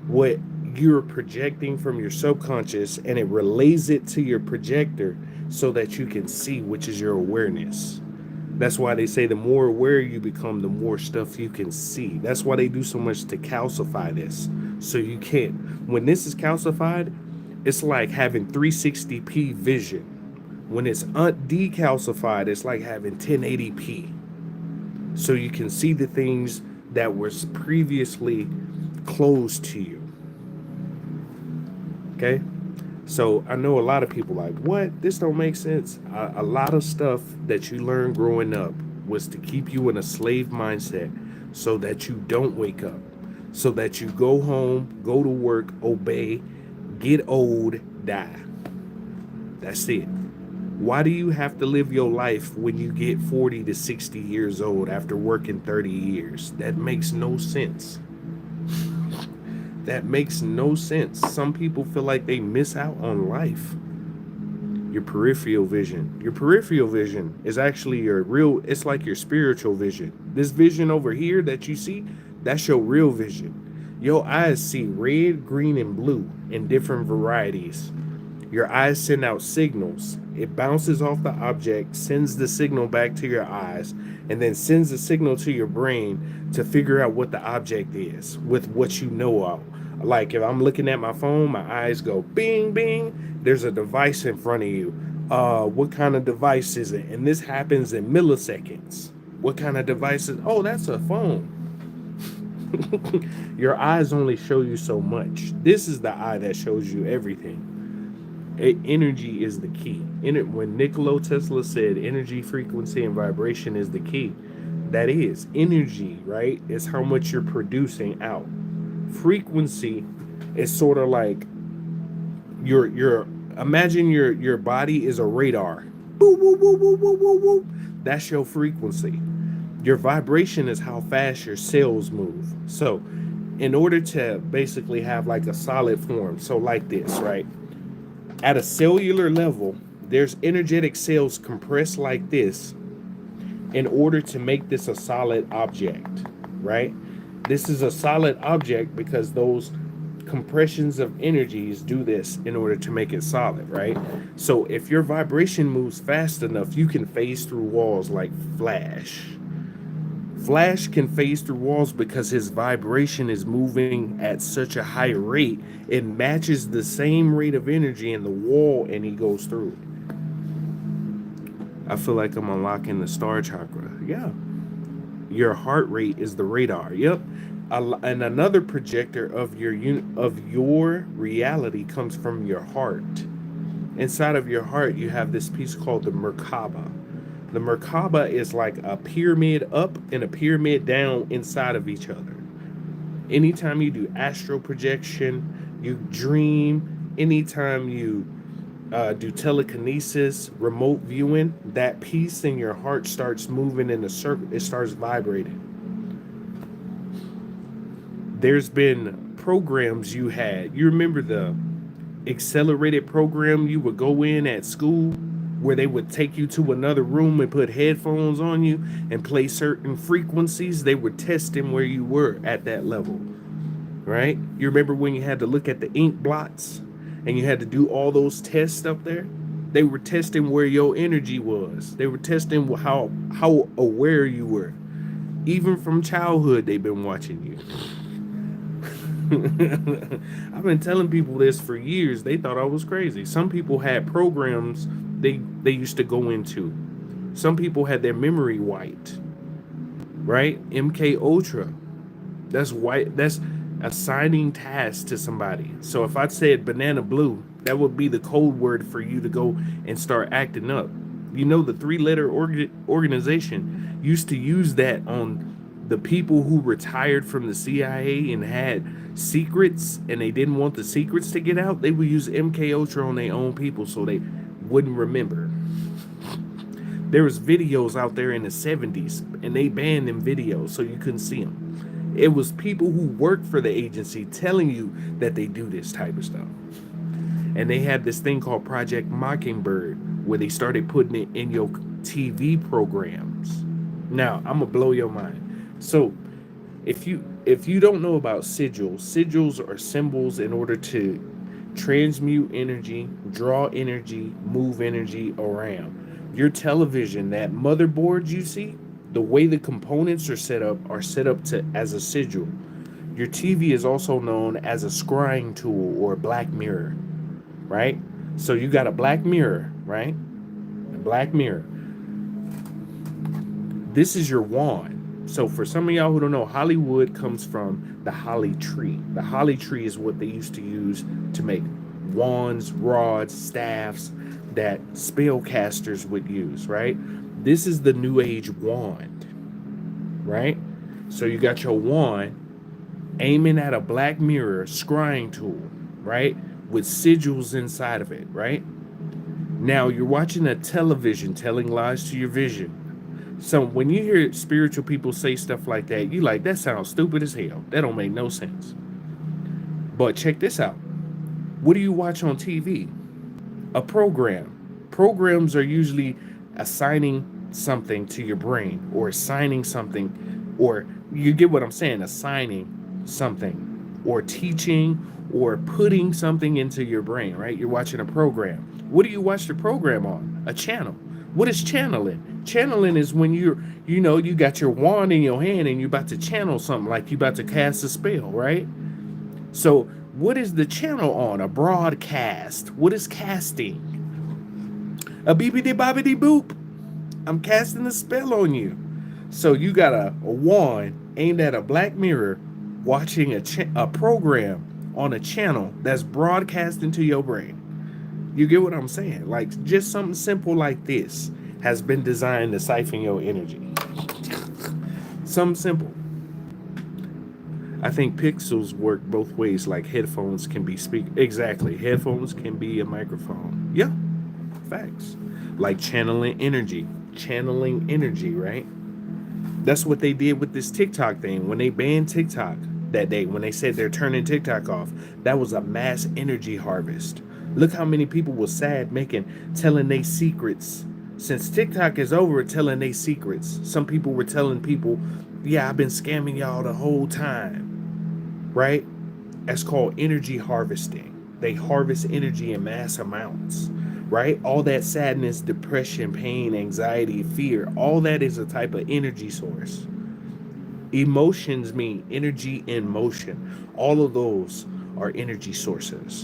what you're projecting from your subconscious, and it relays it to your projector so that you can see, which is your awareness. That's why they say the more aware you become, the more stuff you can see. That's why they do so much to calcify this. So you can't. When this is calcified, it's like having 360p vision. When it's decalcified, it's like having 1080p. So you can see the things that was previously closed to you. Okay, so I know a lot of people like, what? This don't make sense. A lot of stuff that you learned growing up was to keep you in a slave mindset so that you don't wake up, so that you go home, go to work, obey, get old, die. That's it. Why do you have to live your life when you get 40 to 60 years old after working 30 years? That makes no sense. That makes no sense. Some people feel like they miss out on life. Your peripheral vision. Your peripheral vision is actually it's like your spiritual vision. This vision over here that you see, that's your real vision. Your eyes see red, green, and blue in different varieties. Your eyes send out signals. It bounces off the object, sends the signal back to your eyes, and then sends the signal to your brain to figure out what the object is with what you know of. Like if I'm looking at my phone, my eyes go bing, bing. There's a device in front of you. What kind of device is it? And this happens in milliseconds. What kind of device is? Oh, that's a phone. Your eyes only show you so much. This is the eye that shows you everything. Energy is the key. When Nikola Tesla said energy, frequency, and vibration is the key, that is energy, right? It's how much you're producing out. Frequency is sort of like imagine your body is a radar. Boo, woo, woo, woo, woo, woo, woo. That's your frequency. Your vibration is how fast your cells move. So in order to basically have like a solid form, so like this, right? At a cellular level, there's energetic cells compressed like this in order to make this a solid object, right? This is a solid object because those compressions of energies do this in order to make it solid, right? So if your vibration moves fast enough, you can phase through walls like Flash. Flash can phase through walls because his vibration is moving at such a high rate. It matches the same rate of energy in the wall and he goes through it. I feel like I'm unlocking the star chakra. Yeah. Your heart rate is the radar. Yep. And another projector of your reality comes from your heart. Inside of your heart, you have this piece called the Merkaba. The Merkaba is like a pyramid up and a pyramid down inside of each other. Anytime you do astral projection, you dream, anytime you do telekinesis, remote viewing, that piece in your heart starts moving in a circle. It starts vibrating. There's been programs you had. You remember the accelerated program you would go in at school where they would take you to another room and put headphones on you and play certain frequencies? They were testing where you were at that level, right? You remember when you had to look at the ink blots and you had to do all those tests up there? They were testing where your energy was. They were testing how aware you were. Even from childhood, they've been watching you. I've been telling people this for years. They thought I was crazy. Some people had programs they used to go into. Some people had their memory wiped. Right? MK Ultra. That's white. That's assigning tasks to somebody. So if I said banana blue, that would be the code word for you to go and start acting up. You know, the 3-letter organization used to use that on the people who retired from the CIA and had secrets and they didn't want the secrets to get out. They would use MK Ultra on their own people so they wouldn't remember. There was videos out there in the 70s and they banned them videos so you couldn't see them. It was people who worked for the agency telling you that they do this type of stuff. And they had this thing called Project Mockingbird where they started putting it in your TV programs. Now, I'm gonna blow your mind. So if you don't know about sigils are symbols in order to transmute energy, draw energy, move energy around. Your television, that motherboard you see, the way the components are set up to as a sigil. Your TV is also known as a scrying tool or a black mirror, right? So you got a black mirror, right? A black mirror. This is your wand. So for some of y'all who don't know, Hollywood comes from the holly tree. The holly tree is what they used to use to make wands, rods, staffs that spellcasters would use, right? This is the new age wand, right? So you got your wand aiming at a black mirror scrying tool, right? With sigils inside of it, right? Now you're watching a television telling lies to your vision. So when you hear spiritual people say stuff like that, you like, that sounds stupid as hell. That don't make no sense. But check this out. What do you watch on TV? A program. Programs are usually assigning something to your brain or assigning something, or you get what I'm saying, assigning something or teaching or putting something into your brain, right? You're watching a program. What do you watch the program on? A channel. What is channeling? Channeling is when you got your wand in your hand and you're about to channel something, like you're about to cast a spell, right? So what is the channel on? A broadcast. What is casting? A beepity bobbity boop. I'm casting a spell on you. So you got a wand aimed at a black mirror, watching a program on a channel that's broadcasting to your brain. You get what I'm saying? Like, just something simple like this has been designed to siphon your energy. Something simple. I think pixels work both ways, like headphones can be Exactly. Headphones can be a microphone. Yeah. Facts. Like channeling energy, right? That's what they did with this TikTok thing. When they banned TikTok that day, when they said they're turning TikTok off, that was a mass energy harvest. Look how many people were sad telling their secrets. Since TikTok is over, telling their secrets. Some people were telling people, yeah, I've been scamming y'all the whole time, right? That's called energy harvesting. They harvest energy in mass amounts, right? All that sadness, depression, pain, anxiety, fear, all that is a type of energy source. Emotions mean energy in motion. All of those are energy sources.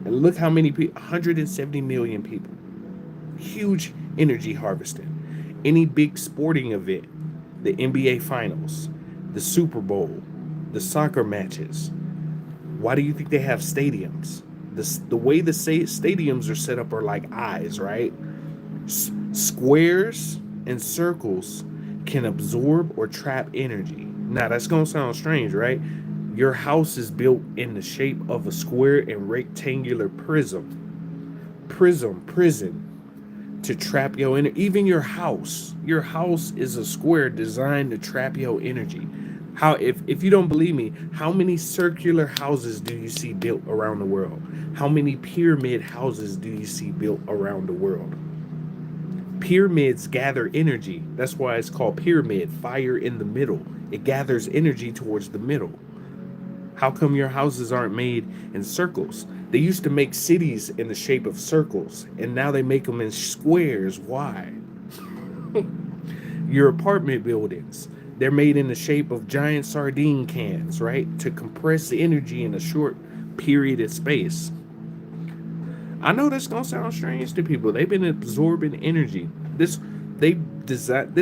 And look how many people, 170 million people. Huge energy harvesting. Any big sporting event, the NBA Finals, the Super Bowl, the soccer matches. Why do you think they have stadiums? The way the stadiums are set up are like eyes, right? Squares and circles can absorb or trap energy. Now, that's going to sound strange, right? Your house is built in the shape of a square and rectangular prison to trap your energy. Even your house is a square designed to trap your energy. How, if you don't believe me, how many circular houses do you see built around the world? How many pyramid houses do you see built around the world? Pyramids gather energy. That's why it's called pyramid, fire in the middle. It gathers energy towards the middle. How come your houses aren't made in circles? They used to make cities in the shape of circles, and now they make them in squares. Why? Your apartment buildings, they're made in the shape of giant sardine cans, right? To compress the energy in a short period of space. I know that's gonna sound strange to people. They've been absorbing energy. This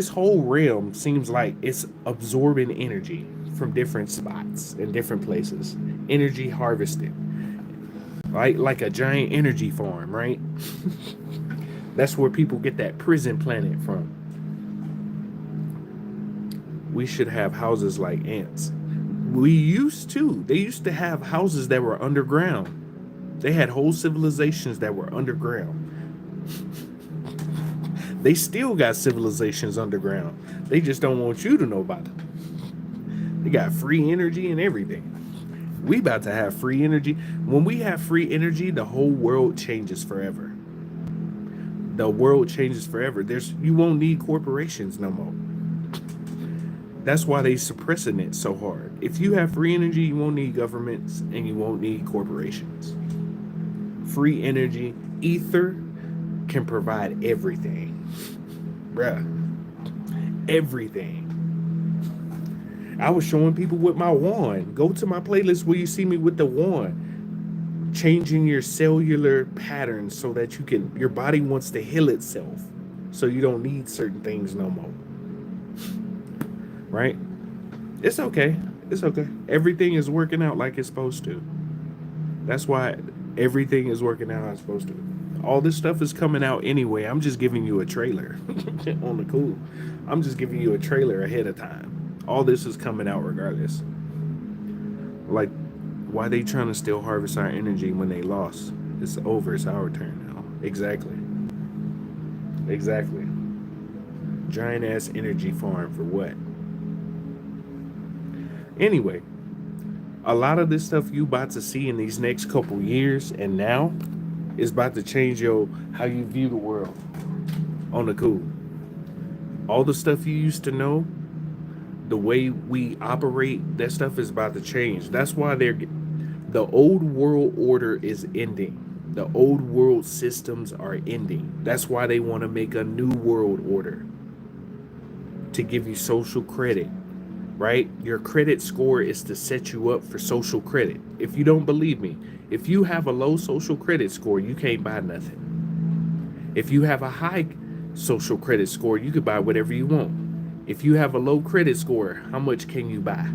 whole realm seems like it's absorbing energy from different spots and different places. Energy harvesting. Right? Like a giant energy farm, right? That's where people get that prison planet from. We should have houses like ants. They used to have houses that were underground. They had whole civilizations that were underground. They still got civilizations underground. They just don't want you to know about it. They got free energy and everything. We about to have free energy. When we have free energy, the whole world changes forever. The world changes forever. You won't need corporations no more. That's why they suppressing it so hard. If you have free energy, you won't need governments and you won't need corporations. Free energy, ether can provide everything. Bruh. Everything. I was showing people with my wand. Go to my playlist where you see me with the wand. Changing your cellular patterns so that your body wants to heal itself. So you don't need certain things no more. Right? It's okay. It's okay. Everything is working out like it's supposed to. That's why everything is working out how it's supposed to. All this stuff is coming out anyway. I'm just giving you a trailer on the cool. I'm just giving you a trailer ahead of time. All this is coming out regardless. Like, why they trying to still harvest our energy when they lost? It's over. It's our turn now. Exactly. Exactly. Giant ass energy farm for what? Anyway, a lot of this stuff you about to see in these next couple years and now is about to change how you view the world on the cool. All the stuff you used to know, the way we operate, that stuff is about to change. That's why the old world order is ending. The old world systems are ending. That's why they want to make a new world order to give you social credit, right? Your credit score is to set you up for social credit. If you don't believe me, if you have a low social credit score, you can't buy nothing. If you have a high social credit score, you could buy whatever you want. If you have a low credit score, how much can you buy?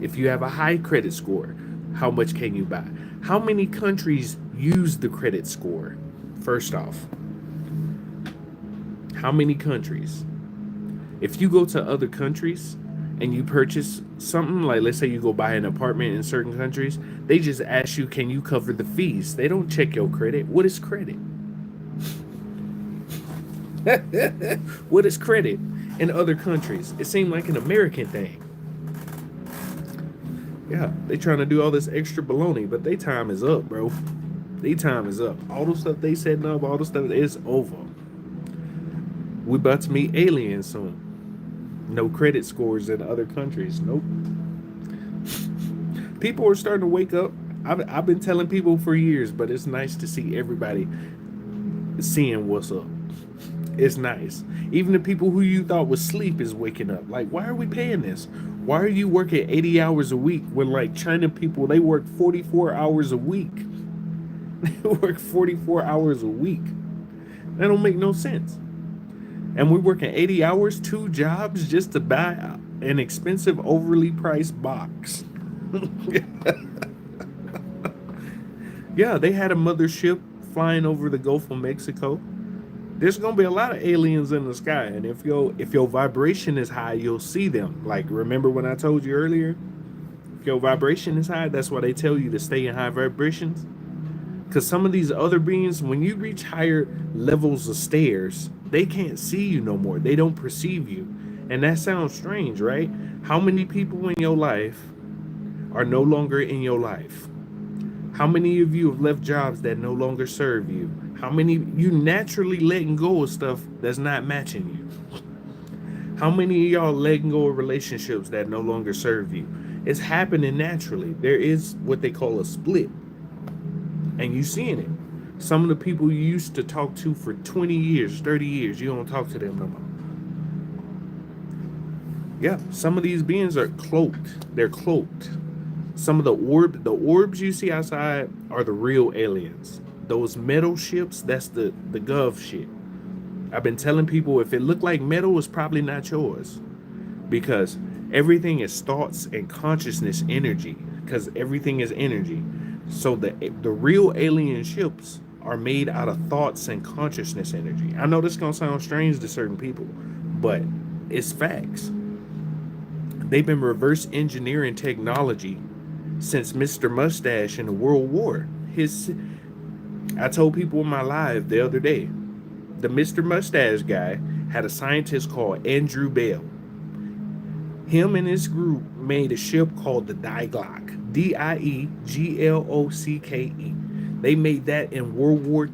If you have a high credit score, how much can you buy? How many countries use the credit score? First off, how many countries? If you go to other countries and you purchase something, like let's say you go buy an apartment in certain countries, they just ask you, can you cover the fees? They don't check your credit. What is credit? What is credit in other countries? It seemed like an American thing. Yeah, they trying to do all this extra baloney, but their time is up, bro. Their time is up. All the stuff they setting up, all the stuff is over. We about to meet aliens soon. No credit scores in other countries. Nope. People are starting to wake up. I've been telling people for years, but it's nice to see everybody seeing what's up. It's nice. Even the people who you thought was sleep is waking up. Like, why are we paying this? Why are you working 80 hours a week when like China people, they work 44 hours a week? They work 44 hours a week. That don't make no sense. And we're working 80 hours, 2 jobs just to buy an expensive, overly priced box. Yeah, they had a mothership flying over the Gulf of Mexico. There's gonna be a lot of aliens in the sky, and if your vibration is high, you'll see them. Like, remember when I told you earlier? If your vibration is high, that's why they tell you to stay in high vibrations. Because some of these other beings, when you reach higher levels of stairs, they can't see you no more. They don't perceive you. And that sounds strange, right? How many people in your life are no longer in your life? How many of you have left jobs that no longer serve you? How many you naturally letting go of stuff that's not matching you? How many of y'all letting go of relationships that no longer serve you? It's happening naturally. There is what they call a split. And you seeing it. Some of the people you used to talk to for 20 years, 30 years, you don't talk to them no more. Yeah, some of these beings are cloaked. They're cloaked. Some of the orbs you see outside are the real aliens. Those metal ships, that's the gov shit. I've been telling people if it looked like metal, it's probably not yours. Because everything is thoughts and consciousness energy. Because everything is energy. So the real alien ships are made out of thoughts and consciousness energy. I know this is going to sound strange to certain people, but it's facts. They've been reverse engineering technology since Mr. Mustache in the World War. I told people in my live the other day, the Mr. Mustache guy had a scientist called Andrew Bell. Him and his group made a ship called the Dieglock. Dieglocké. They made that in World War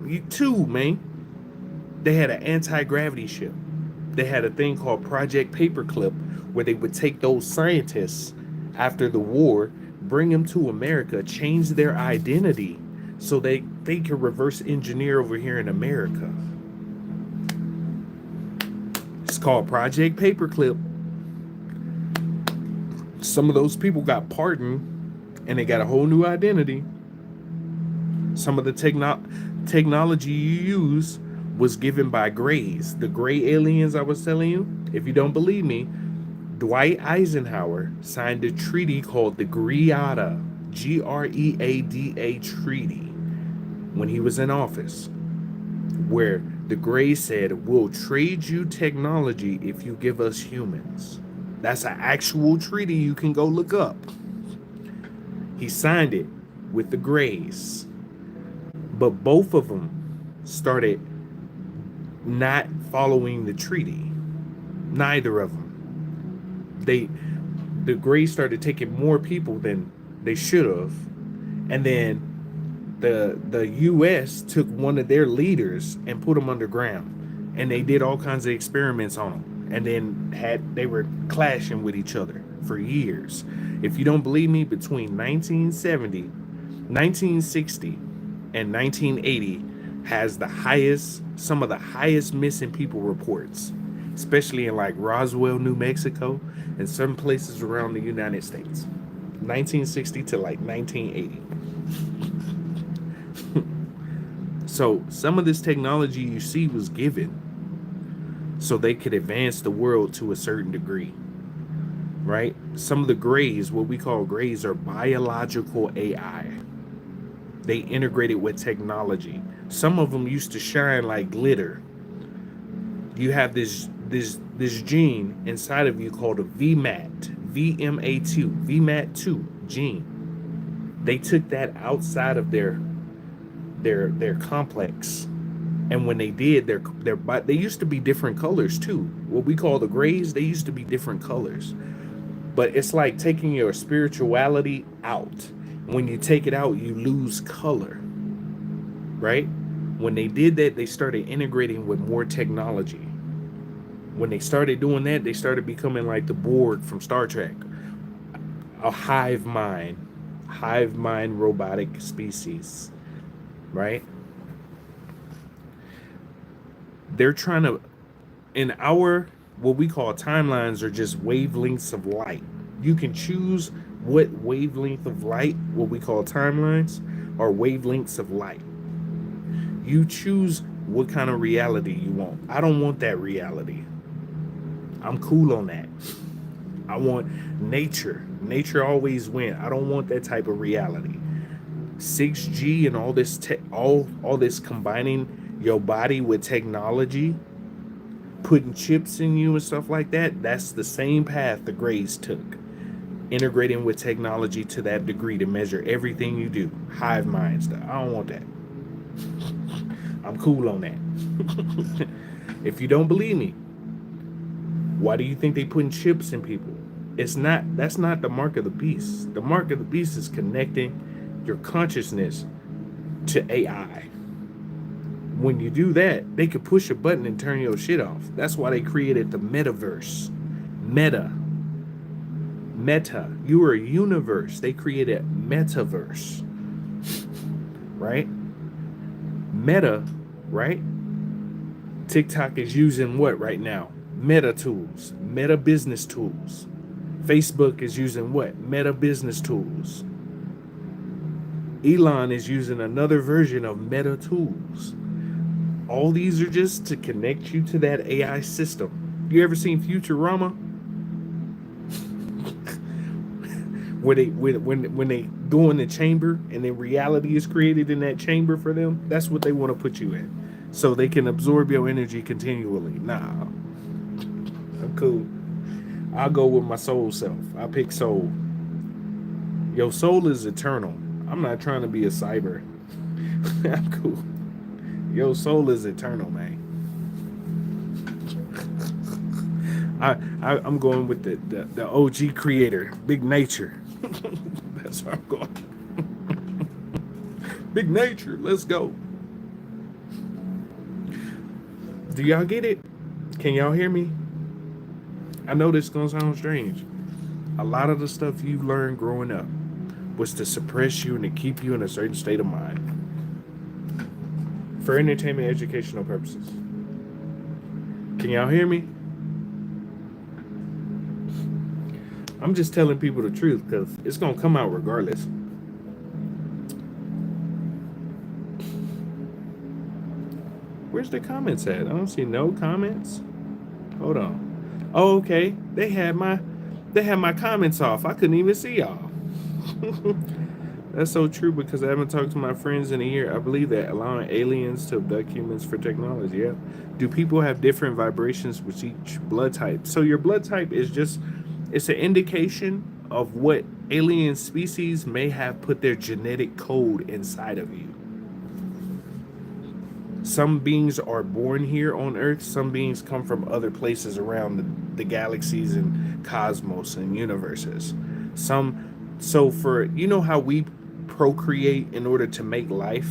II, man. They had an anti-gravity ship. They had a thing called Project Paperclip, where they would take those scientists after the war, bring them to America, change their identity so they could reverse engineer over here in America. It's called Project Paperclip. Some of those people got pardoned and they got a whole new identity. Some of the technology you use was given by Greys. The Gray aliens I was telling you. If you don't believe me, Dwight Eisenhower signed a treaty called the Greada, Greada Treaty, when he was in office, where the Greys said, we'll trade you technology if you give us humans. That's an actual treaty you can go look up. He signed it with the Greys. But both of them started not following the treaty. Neither of them. The Greys started taking more people than they should have. And then the US took one of their leaders and put him underground. And they did all kinds of experiments on him. And then they were clashing with each other for years. If you don't believe me, between 1960, and 1980 has some of the highest missing people reports, especially in like Roswell, New Mexico, and some places around the United States. 1960 to like 1980. So some of this technology you see was given so they could advance the world to a certain degree, right? Some of the Greys, what we call Greys, are biological AI. They integrated with technology. Some of them used to shine like glitter. You have this gene inside of you called a VMAT, VMAT2 gene. They took that outside of their complex. And when they did, they used to be different colors too. What we call the Greys, they used to be different colors. But it's like taking your spirituality out. When you take it out, you lose color, right? When they did that, they started integrating with more technology. When they started doing that, they started becoming like the Borg from Star Trek. a hive mind robotic species, right? They're trying to, in our, what we call timelines are just wavelengths of light. You can choose what wavelength of light, what we call timelines, are wavelengths of light. You choose what kind of reality you want. I don't want that reality. I'm cool on that. I want nature. Nature always win. I don't want that type of reality. 6G and all this all this combining your body with technology, putting chips in you and stuff like that, that's the same path the Greys took. Integrating with technology to that degree to measure everything you do. Hive mind stuff. I don't want that. I'm cool on that. If you don't believe me, why do you think they putting chips in people? That's not the mark of the beast. The mark of the beast is connecting your consciousness to AI. When you do that, they could push a button and turn your shit off. That's why they created the metaverse. Meta. Meta. You are a universe. They created metaverse. Right? Meta, right? TikTok is using what right now? Meta tools, meta business tools. Facebook is using what? Meta business tools. Elon is using another version of meta tools. All these are just to connect you to that AI system. You ever seen Futurama? Where they when they go in the chamber and then reality is created in that chamber for them? That's what they want to put you in. So they can absorb your energy continually. Nah, I'm cool. I'll go with my soul self. I pick soul. Your soul is eternal. I'm not trying to be a cyber. I'm cool. Your soul is eternal, man. I'm going with the OG creator, Big Nature. That's where I'm going. Big Nature, let's go. Do y'all get it? Can y'all hear me? I know this is gonna sound strange. A lot of the stuff you learned growing up was to suppress you and to keep you in a certain state of mind for entertainment, educational purposes. Can y'all hear me? I'm just telling people the truth because it's gonna come out regardless. Where's the comments at? I don't see no comments. Hold on. Oh, okay. They had my comments off. I couldn't even see y'all. That's so true because I haven't talked to my friends in a year. I believe that allowing aliens to abduct humans for technology. Yeah. Do people have different vibrations with each blood type? So your blood type is just, it's an indication of what alien species may have put their genetic code inside of you. Some beings are born here on Earth. Some beings come from other places around the galaxies and cosmos and universes. So for, you know how we procreate in order to make life?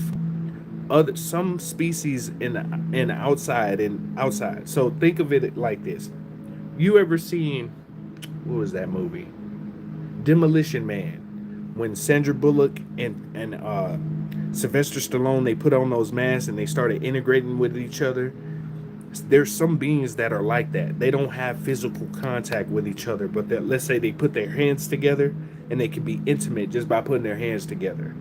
Some species in outside. So think of it like this. You ever seen, what was that movie? Demolition Man, when Sandra Bullock and Sylvester Stallone, they put on those masks and they started integrating with each other. There's some beings that are like that. They don't have physical contact with each other, but that, let's say they put their hands together and they can be intimate just by putting their hands together.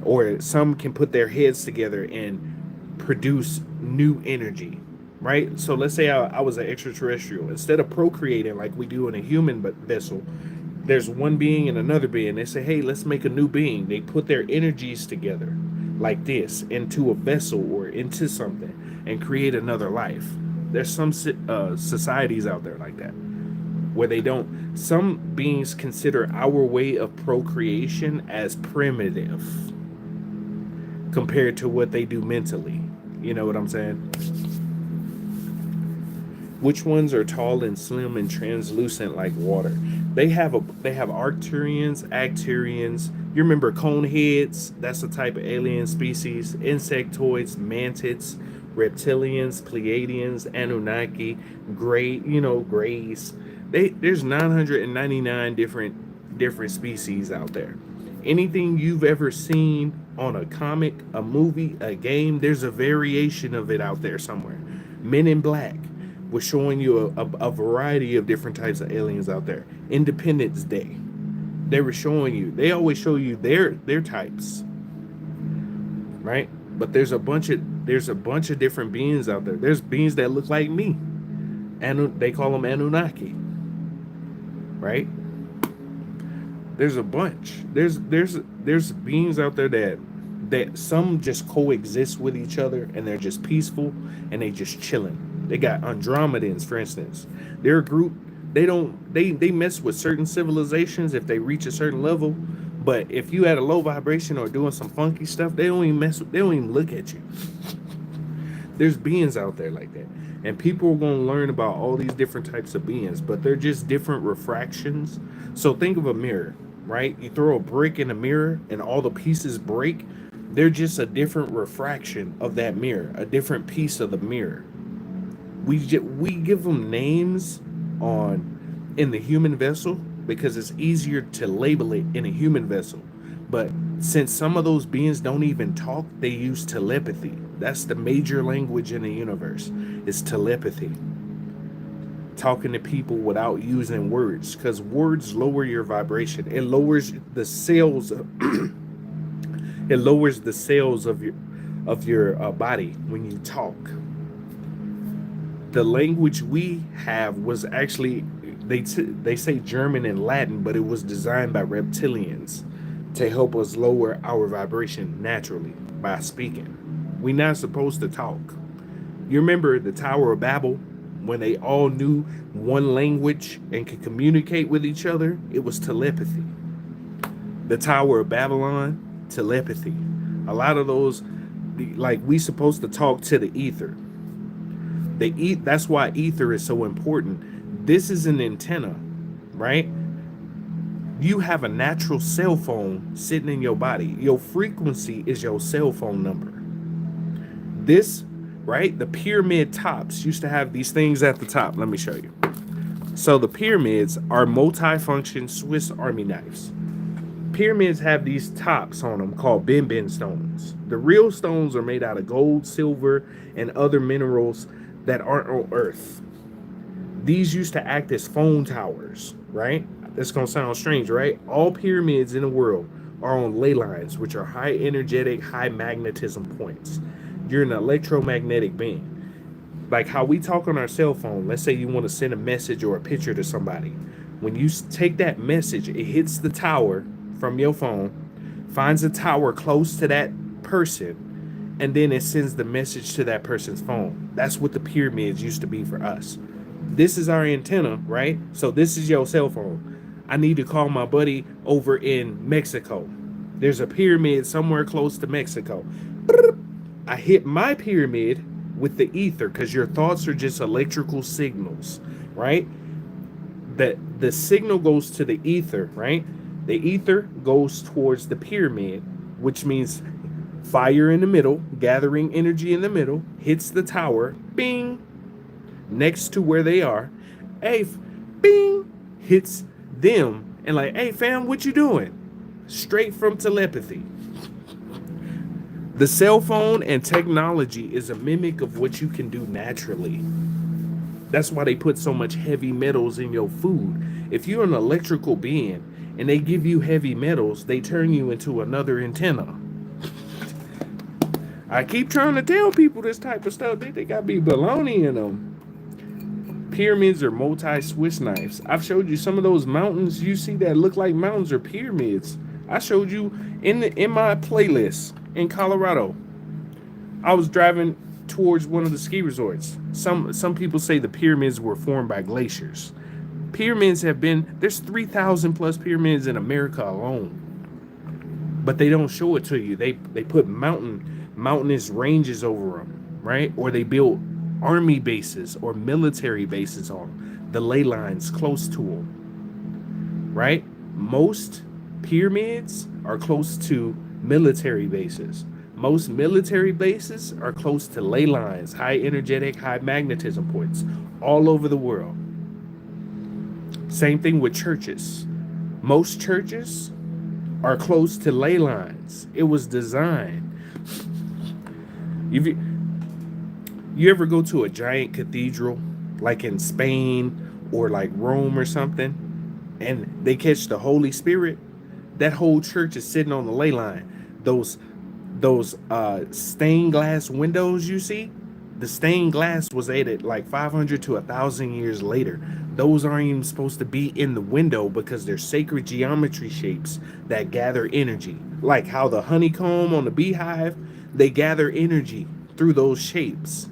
Or some can put their heads together and produce new energy, right? So let's say I was an extraterrestrial. Instead of procreating like we do in a human vessel, there's one being and another being. They say, hey, let's make a new being. They put their energies together like this into a vessel or into something and create another life. There's some societies out there like that where they don't, some beings consider our way of procreation as primitive compared to what they do mentally. You know what I'm saying? Which ones are tall and slim and translucent like water? They have Arcturians, Acturians. You remember coneheads? That's a type of alien species. Insectoids, mantids, reptilians, Pleiadians, Anunnaki, greys. There's 999 different different species out there. Anything you've ever seen on a comic, a movie, a game, there's a variation of it out there somewhere. Men in Black was showing you a variety of different types of aliens out there. Independence Day, they were showing you. They always show you their types, right? But there's a bunch of different beings out there. There's beings that look like me, and they call them Anunnaki, right? There's a bunch. There's beings out there that some just coexist with each other and they're just peaceful and they just chilling. They got Andromedans, for instance. They're a group. They mess with certain civilizations if they reach a certain level. But if you had a low vibration or doing some funky stuff, they don't even they don't even look at you. There's beings out there like that. And people are going to learn about all these different types of beings, but they're just different refractions. So think of a mirror, right? You throw a brick in a mirror and all the pieces break. They're just a different refraction of that mirror, a different piece of the mirror. We give them names in the human vessel because it's easier to label it in a human vessel. But since some of those beings don't even talk, they use telepathy. That's the major language in the universe. It's telepathy. Talking to people without using words, because words lower your vibration. It lowers the cells. It lowers the cells of your body when you talk. The language we have was actually they say German and Latin, but it was designed by reptilians to help us lower our vibration naturally by speaking. We're not supposed to talk. You remember the Tower of Babel when they all knew one language and could communicate with each other? It was telepathy. The Tower of Babylon, telepathy. A lot of those, like, we supposed to talk to the ether. That's why ether is so important. This is an antenna, right? You have a natural cell phone sitting in your body. Your frequency is your cell phone number. This, right? The pyramid tops used to have these things at the top. Let me show you. So the pyramids are multi-function Swiss Army knives. Pyramids have these tops on them called bin stones. The real stones are made out of gold, silver, and other minerals that aren't on Earth. These used to act as phone towers, right? That's going to sound strange, right? All pyramids in the world are on ley lines, which are high energetic, high magnetism points. You're an electromagnetic being. Like how we talk on our cell phone. Let's say you want to send a message or a picture to somebody. When you take that message, it hits the tower from your phone, finds a tower close to that person, and then it sends the message to that person's phone. That's what the pyramids used to be for us. This is our antenna, right? So this is your cell phone. I need to call my buddy over in Mexico. There's a pyramid somewhere close to Mexico. I hit my pyramid with the ether because your thoughts are just electrical signals, right? The signal goes to the ether, right? The ether goes towards the pyramid, which means fire in the middle, gathering energy in the middle, hits the tower, bing, next to where they are. Hey, bing, hits them and like, hey fam, what you doing? Straight from telepathy. The cell phone and technology is a mimic of what you can do naturally. That's why they put so much heavy metals in your food. If you're an electrical being and they give you heavy metals, they turn you into another antenna. I keep trying to tell people this type of stuff. They think I be baloney in them. Pyramids are multi-Swiss knives. I've showed you some of those mountains you see that look like mountains or pyramids. I showed you in my playlist in Colorado. I was driving towards one of the ski resorts. Some people say the pyramids were formed by glaciers. Pyramids there's 3,000 plus pyramids in America alone. But they don't show it to you. They put mountainous ranges over them, right? Or they build army bases or military bases on the ley lines close to them, right? Most pyramids are close to military bases. Most military bases are close to ley lines, high energetic, high magnetism points all over the world. Same thing with churches. Most churches are close to ley lines. It was designed. If you ever go to a giant cathedral, like in Spain or like Rome or something, and they catch the Holy Spirit, that whole church is sitting on the ley line. Those stained glass windows you see, the stained glass was added like 500 to 1,000 years later. Those aren't even supposed to be in the window because they're sacred geometry shapes that gather energy. Like how the honeycomb on the beehive, they gather energy through those shapes.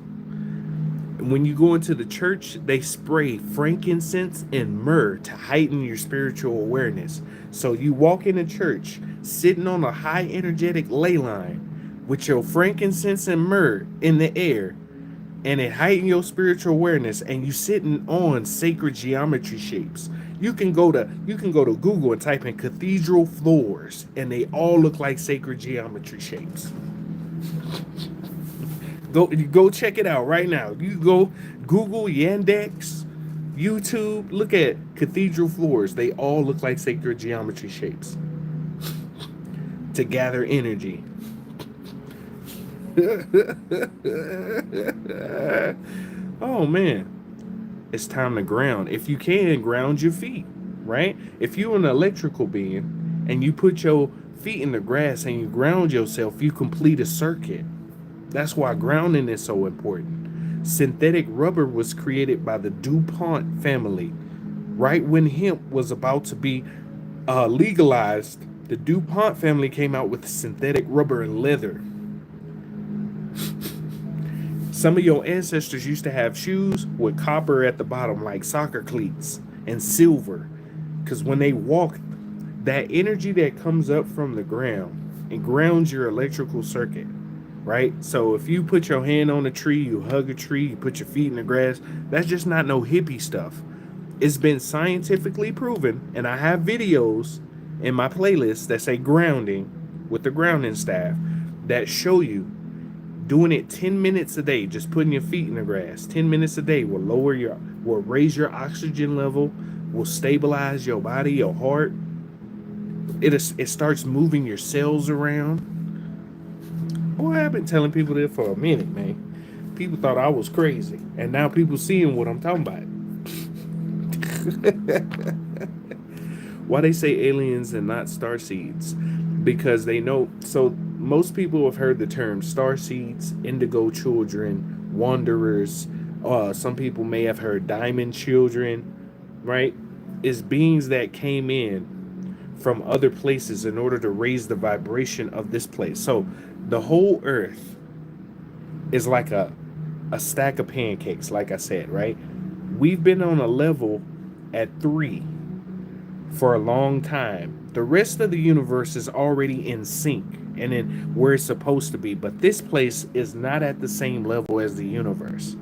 When you go into the church, they spray frankincense and myrrh to heighten your spiritual awareness. So you walk into church sitting on a high energetic ley line with your frankincense and myrrh in the air, and it heighten your spiritual awareness, and you sitting on sacred geometry shapes. You can go to Google and type in cathedral floors, and they all look like sacred geometry shapes. Go check it out right now. You go Google Yandex, YouTube, look at cathedral floors. They all look like sacred geometry shapes to gather energy. Oh man, it's time to ground. If you can, ground your feet, right? If you're an electrical being and you put your feet in the grass and you ground yourself, you complete a circuit. That's why grounding is so important. Synthetic rubber was created by the DuPont family. Right when hemp was about to be legalized, the DuPont family came out with synthetic rubber and leather. Some of your ancestors used to have shoes with copper at the bottom, like soccer cleats, and silver. Because when they walk, that energy that comes up from the ground, it grounds your electrical circuit, right? So if you put your hand on a tree, you hug a tree, you put your feet in the grass, that's just not no hippie stuff. It's been scientifically proven, and I have videos in my playlist that say grounding with the grounding staff that show you doing it 10 minutes a day, just putting your feet in the grass 10 minutes a day will raise your oxygen level, will stabilize your body, your heart. It starts moving your cells around. Boy, I've been telling people this for a minute, man. People thought I was crazy, and now people seeing what I'm talking about. Why they say aliens and not star seeds? Because they know. So most people have heard the term star seeds, indigo children, wanderers. Some people may have heard diamond children, right? It's beings that came in from other places in order to raise the vibration of this place. So the whole earth is like a stack of pancakes, like I said, right? We've been on a level at 3 for a long time. The rest of the universe is already in sync and in where it's supposed to be, but this place is not at the same level as the universe.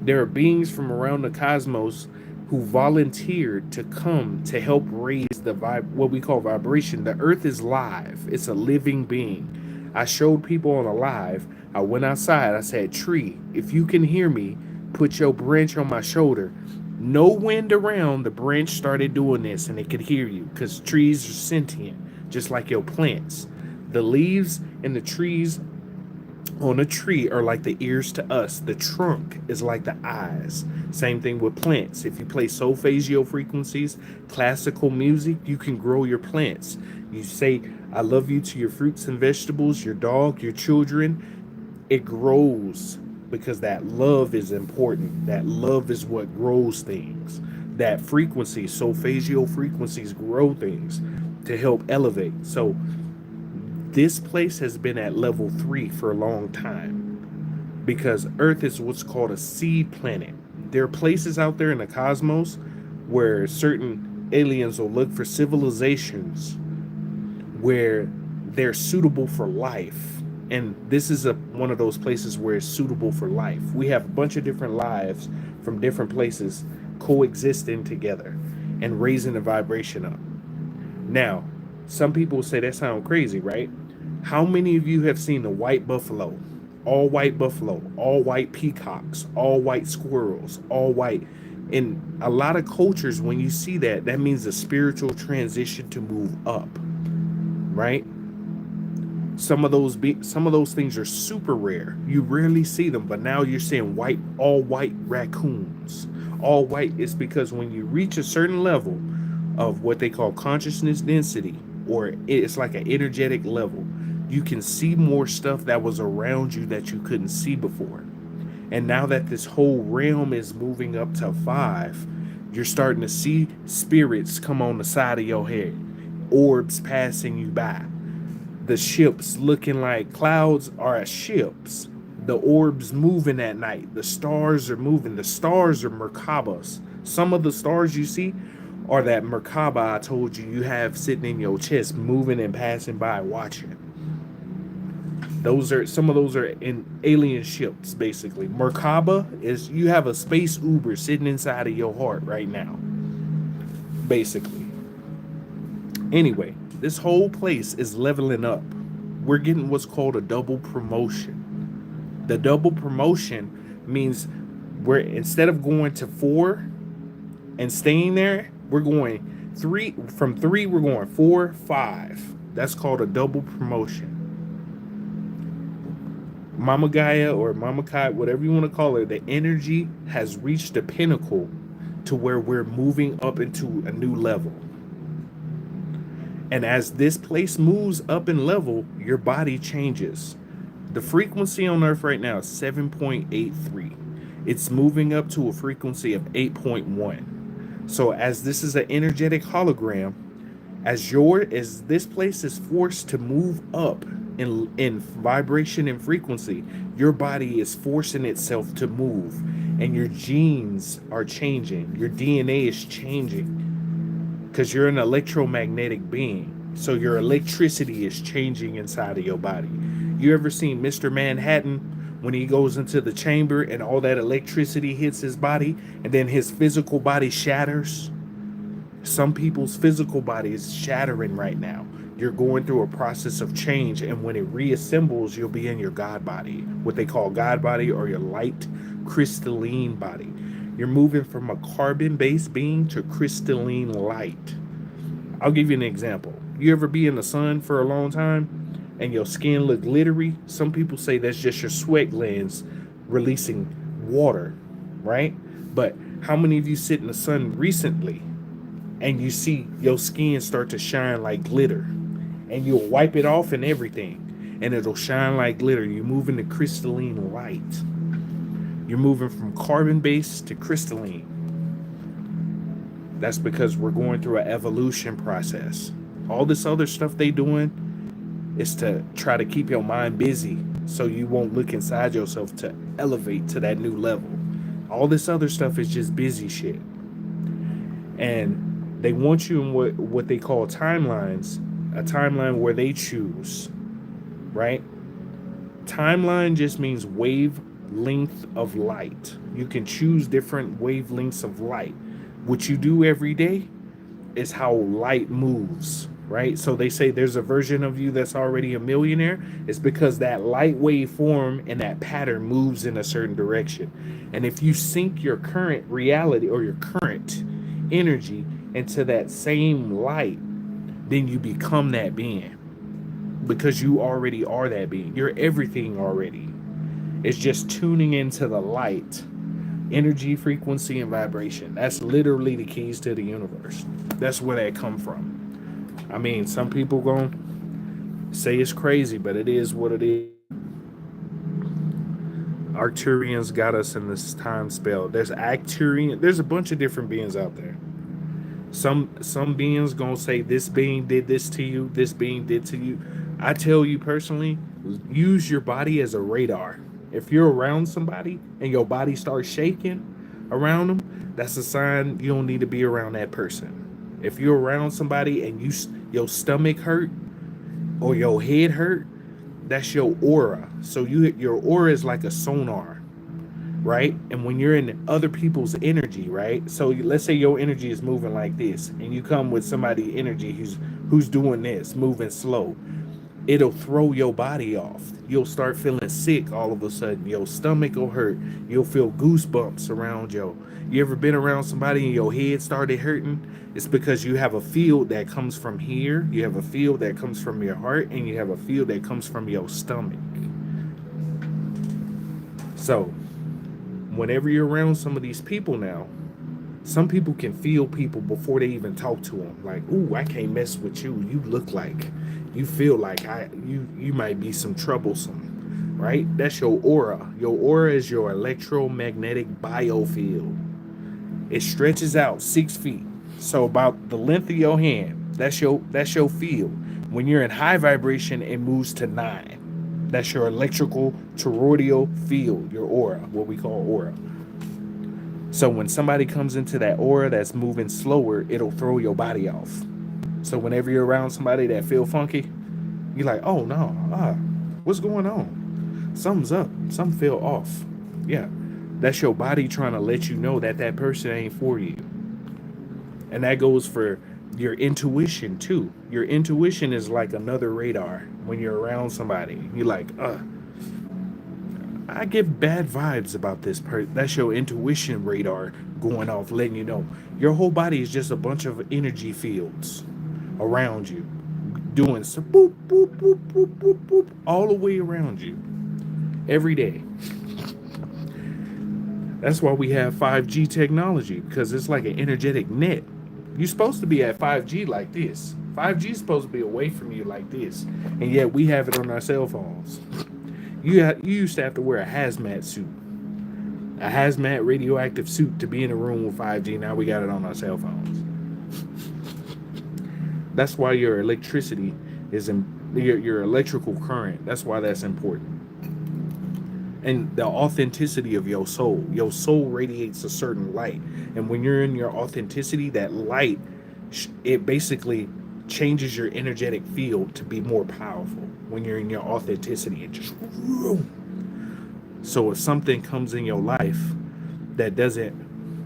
There are beings from around the cosmos who volunteered to come to help raise the what we call vibration. The earth is live. It's a living being. I showed people on a live. I went outside. I said, "Tree, if you can hear me, put your branch on my shoulder." No wind around, the branch started doing this and it could hear you because trees are sentient, just like your plants. The leaves and the trees on a tree are like the ears to us. The trunk is like the eyes. Same thing with plants. If you play solfeggio frequencies, classical music, you can grow your plants. You say, "I love you" to your fruits and vegetables, your dog, your children. It grows because that love is important. That love is what grows things. That frequency, solfeggio frequencies, grow things to help elevate. So this place has been at level 3 for a long time because Earth is what's called a seed planet. There are places out there in the cosmos where certain aliens will look for civilizations where they're suitable for life. And this is one of those places where it's suitable for life. We have a bunch of different lives from different places coexisting together and raising the vibration up. Now, some people say that sounds crazy, right? How many of you have seen the white buffalo, all white peacocks, all white squirrels, all white? In a lot of cultures, when you see that, that means a spiritual transition to move up, right? Some of those things are super rare. You rarely see them, but now you're seeing all white raccoons. All white is because when you reach a certain level of what they call consciousness density, or it's like an energetic level, you can see more stuff that was around you that you couldn't see before. And now that this whole realm is moving up to 5, you're starting to see spirits come on the side of your head, orbs passing you by. The ships looking like clouds are ships. The orbs moving at night. The stars are moving. The stars are Merkabas. Some of the stars you see are that Merkaba I told you have sitting in your chest, moving and passing by, watching. Those are some of those are in alien ships, basically. Merkaba is you have a space Uber sitting inside of your heart right now, basically. Anyway, this whole place is leveling up. We're getting what's called a double promotion. The double promotion means we're instead of going to 4 and staying there, we're going 3 from 3 we're going 4, 5. That's called a double promotion. Mama Gaia or Mama Kai, whatever you want to call her, the energy has reached the pinnacle to where we're moving up into a new level. And as this place moves up in level, your body changes. The frequency on Earth right now is 7.83. It's moving up to a frequency of 8.1. So as this is an energetic hologram, as this place is forced to move up in vibration and frequency, your body is forcing itself to move, and your genes are changing. Your DNA is changing because you're an electromagnetic being. So your electricity is changing inside of your body. You ever seen Mr. Manhattan when he goes into the chamber and all that electricity hits his body and then his physical body shatters? Some people's physical body is shattering right now. You're going through a process of change, and when it reassembles, you'll be in your God body, what they call God body, or your light crystalline body. You're moving from a carbon-based being to crystalline light. I'll give you an example. You ever be in the sun for a long time and your skin look glittery? Some people say that's just your sweat glands releasing water, right? But how many of you sit in the sun recently and you see your skin start to shine like glitter, and you'll wipe it off and everything, and it'll shine like glitter? You're moving to crystalline light. You're moving from carbon-based to crystalline. That's because we're going through an evolution process. All this other stuff they doing is to try to keep your mind busy so you won't look inside yourself to elevate to that new level. All this other stuff is just busy shit. And they want you in what they call timelines, a timeline where they choose, right? Timeline just means wavelength of light. You can choose different wavelengths of light. What you do every day is how light moves, right? So they say there's a version of you that's already a millionaire. It's because that light wave form and that pattern moves in a certain direction. And if you sync your current reality or your current energy into that same light, then you become that being, because you already are that being. You're everything already. It's just tuning into the light, energy, frequency, and vibration. That's literally the keys to the universe. That's where that come from. I mean, some people gonna say it's crazy, but it is what it is. Arcturians got us in this time spell. There's Arcturian. There's a bunch of different beings out there. Some beings gonna say this being did this to you, this being did to you. I tell you personally, use your body as a radar. If you're around somebody and your body starts shaking around them, that's a sign you don't need to be around that person. If you're around somebody and your stomach hurt or your head hurt, that's your aura. So your aura is like a sonar, right? And when you're in other people's energy, right? So let's say your energy is moving like this, and you come with somebody energy who's doing this, moving slow. it'll throw your body off. You'll start feeling sick all of a sudden. Your stomach will hurt. You'll feel goosebumps around your. You ever been around somebody and your head started hurting? It's because you have a field that comes from here, you have a field that comes from your heart, and you have a field that comes from your stomach. So, whenever you're around some of these people now, some people can feel people before they even talk to them. Like, ooh, I can't mess with you. You look like, you feel like you might be some troublesome, right? That's your aura. Your aura is your electromagnetic biofield. It stretches out 6 feet, so about the length of your hand. That's your field. When you're in high vibration, it moves to 9. That's your electrical toroidal field, your aura, what we call aura. So when somebody comes into that aura that's moving slower, it'll throw your body off. So whenever you're around somebody that feel funky, you're like, oh no, what's going on? Something's up. Something feel off. Yeah, that's your body trying to let you know that that person ain't for you. And that goes for your intuition too. Your intuition is like another radar. When you're around somebody, you're like, I get bad vibes about this person. That's your intuition radar going off, letting you know. Your whole body is just a bunch of energy fields around you, doing so boop, boop, boop, boop, boop, boop, all the way around you, every day. That's why we have 5G technology, because it's like an energetic net. You're supposed to be at 5G like this. 5G is supposed to be away from you like this, and yet we have it on our cell phones. You used to have to wear a hazmat suit, a hazmat radioactive suit to be in a room with 5G. Now we got it on our cell phones. That's why your electricity is your electrical current. That's why that's important. And the authenticity of your soul. Your soul radiates a certain light, and when you're in your authenticity, that light, it basically changes your energetic field to be more powerful. When you're in your authenticity, it just. So if something comes in your life that doesn't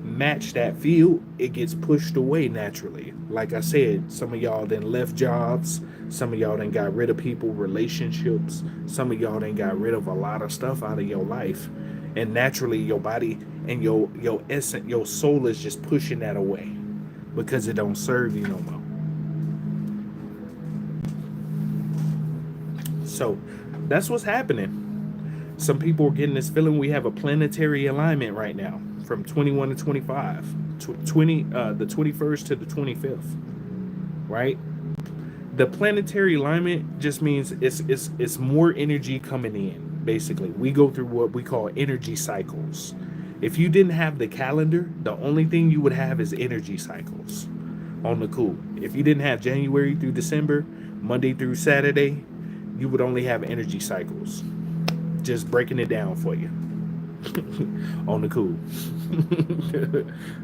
match that field, it gets pushed away naturally. Like I said, some of y'all then left jobs, some of y'all then got rid of people, relationships, some of y'all then got rid of a lot of stuff out of your life, and naturally your body and your essence, your soul is just pushing that away because it don't serve you no more. So that's what's happening. Some people are getting this feeling we have a planetary alignment right now from 21 to 25, the 21st to the 25th, right? The planetary alignment just means it's more energy coming in. Basically, we go through what we call energy cycles. If you didn't have the calendar, the only thing you would have is energy cycles on the cool. If you didn't have January through December, Monday through Saturday, you would only have energy cycles. Just breaking it down for you on the cool.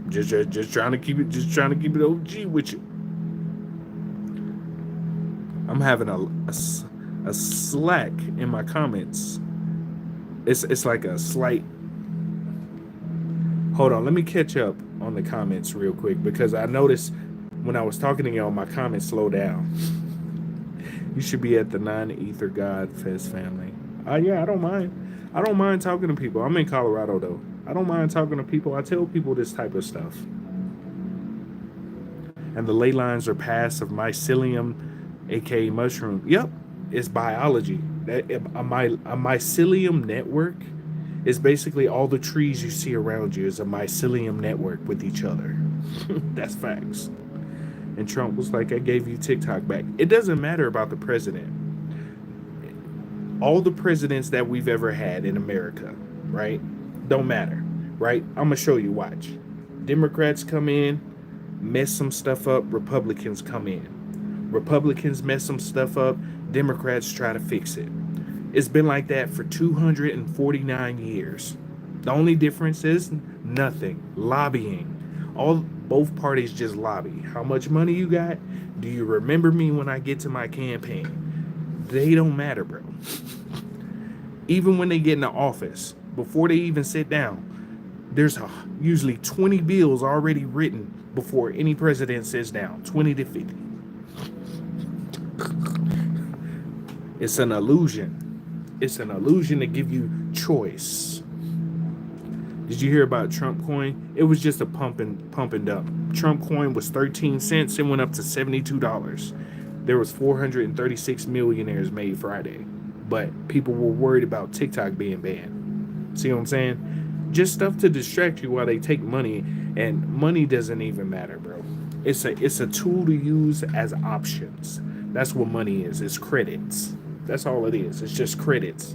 just trying to keep it OG with you. I'm having a slack in my comments. It's like a slight. Hold on, let me catch up on the comments real quick, because I noticed when I was talking to y'all, my comments slowed down. You should be at the 9 Ether God Fest family. Yeah, I don't mind. I don't mind talking to people. I'm in Colorado though. I don't mind talking to people. I tell people this type of stuff. And the ley lines are passed of mycelium, aka mushroom. Yep, it's biology. A mycelium network is basically all the trees you see around you is a mycelium network with each other. That's facts. And Trump was like, I gave you TikTok back. It doesn't matter about the president. All the presidents that we've ever had in America, right? Don't matter, right? I'm going to show you, watch. Democrats come in, mess some stuff up, Republicans come in. Republicans mess some stuff up, Democrats try to fix it. It's been like that for 249 years. The only difference is nothing. Lobbying. Both parties just lobby. How much money you got? Do you remember me when I get to my campaign? They don't matter, bro. Even when they get in the office, before they even sit down, there's usually 20 bills already written before any president sits down. 20 to 50. It's an illusion. It's an illusion to give you choice. Did you hear about Trump coin? It was just a pumping up. Trump coin was 13 cents. It went up to $72. There was 436 millionaires made Friday. But people were worried about TikTok being banned. See what I'm saying? Just stuff to distract you while they take money, and money doesn't even matter, bro. It's a tool to use as options. That's what money is. It's credits. That's all it is. It's just credits.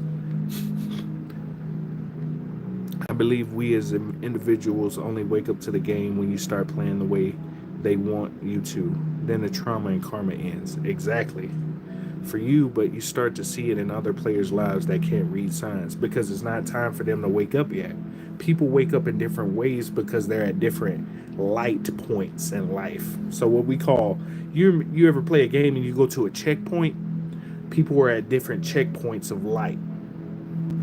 I believe we as individuals only wake up to the game when you start playing the way they want you to. Then the trauma and karma ends. Exactly. For you, but you start to see it in other players' lives that can't read signs because it's not time for them to wake up yet. People wake up in different ways because they're at different light points in life. So what we call, you ever play a game and you go to a checkpoint? People are at different checkpoints of light.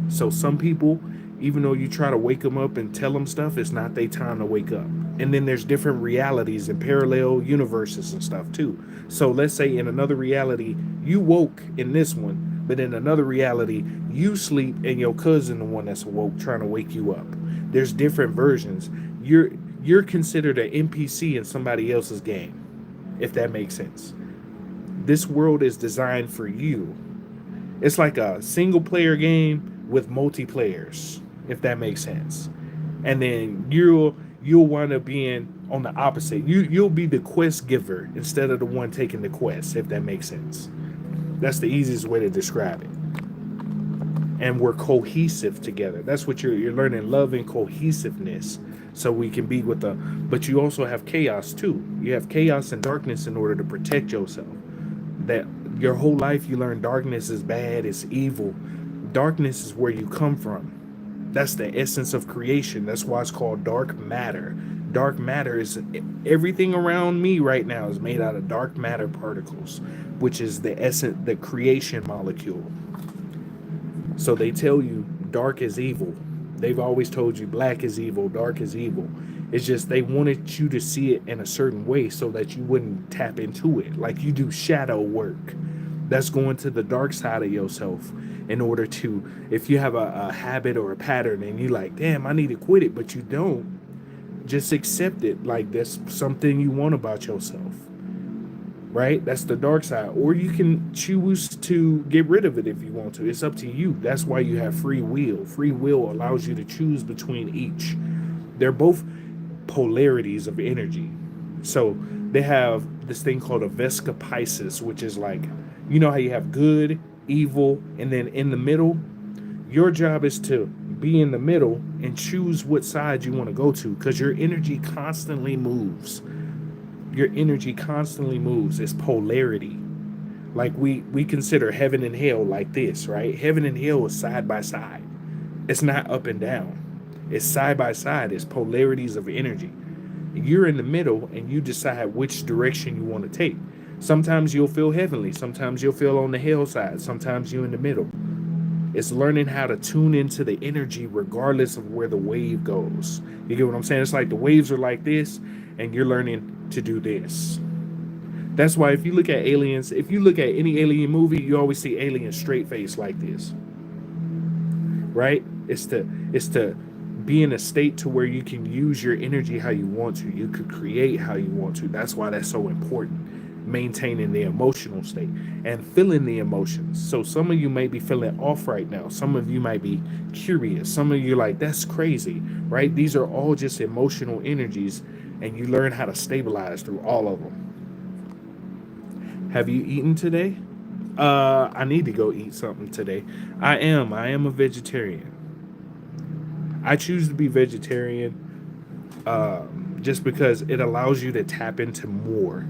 So some people, even though you try to wake them up and tell them stuff, it's not their time to wake up. And then there's different realities and parallel universes and stuff too. So let's say in another reality, you woke in this one, but in another reality, you sleep and your cousin the one that's awoke trying to wake you up. There's different versions. You're considered an NPC in somebody else's game, if that makes sense. This world is designed for you. It's like a single player game with multiplayers, if that makes sense. And then you'll wind up being on the opposite. You'll be the quest giver instead of the one taking the quest, if that makes sense. That's the easiest way to describe it. And we're cohesive together. That's what you're learning, love and cohesiveness. So we can be with the, but you also have chaos too. You have chaos and darkness in order to protect yourself. That your whole life you learn darkness is bad, it's evil. Darkness is where you come from. That's the essence of creation. That's why it's called dark matter. Dark matter is everything around me right now is made out of dark matter particles, which is the essence, the creation molecule. So they tell you dark is evil. They've always told you black is evil, dark is evil. It's just they wanted you to see it in a certain way so that you wouldn't tap into it. Like you do shadow work. That's going to the dark side of yourself in order to, if you have a habit or a pattern and you like, damn, I need to quit it, but you don't, just accept it. Like that's something you want about yourself. Right? That's the dark side. Or you can choose to get rid of it if you want to. It's up to you. That's why you have free will. Free will allows you to choose between each. They're both polarities of energy. So they have this thing called a Vesca Pisces, which is like, you know how you have good, evil, and then in the middle? Your job is to be in the middle and choose what side you want to go to because your energy constantly moves. Your energy constantly moves. It's polarity. Like we consider heaven and hell like this, right? Heaven and hell is side by side. It's not up and down. It's side by side. It's polarities of energy. You're in the middle and you decide which direction you want to take. Sometimes you'll feel heavenly. Sometimes you'll feel on the hell side. Sometimes you're in the middle. It's learning how to tune into the energy regardless of where the wave goes. You get what I'm saying? It's like the waves are like this and you're learning to do this. That's why if you look at aliens, if you look at any alien movie, you always see aliens straight face like this. Right? It's to be in a state to where you can use your energy how you want to. You could create how you want to. That's why that's so important. Maintaining the emotional state and feeling the emotions. So some of you may be feeling off right now. Some of you might be curious. Some of you like, that's crazy, right? These are all just emotional energies and you learn how to stabilize through all of them. Have you eaten today? I need to go eat something today. I am a vegetarian. I choose to be vegetarian just because it allows you to tap into more.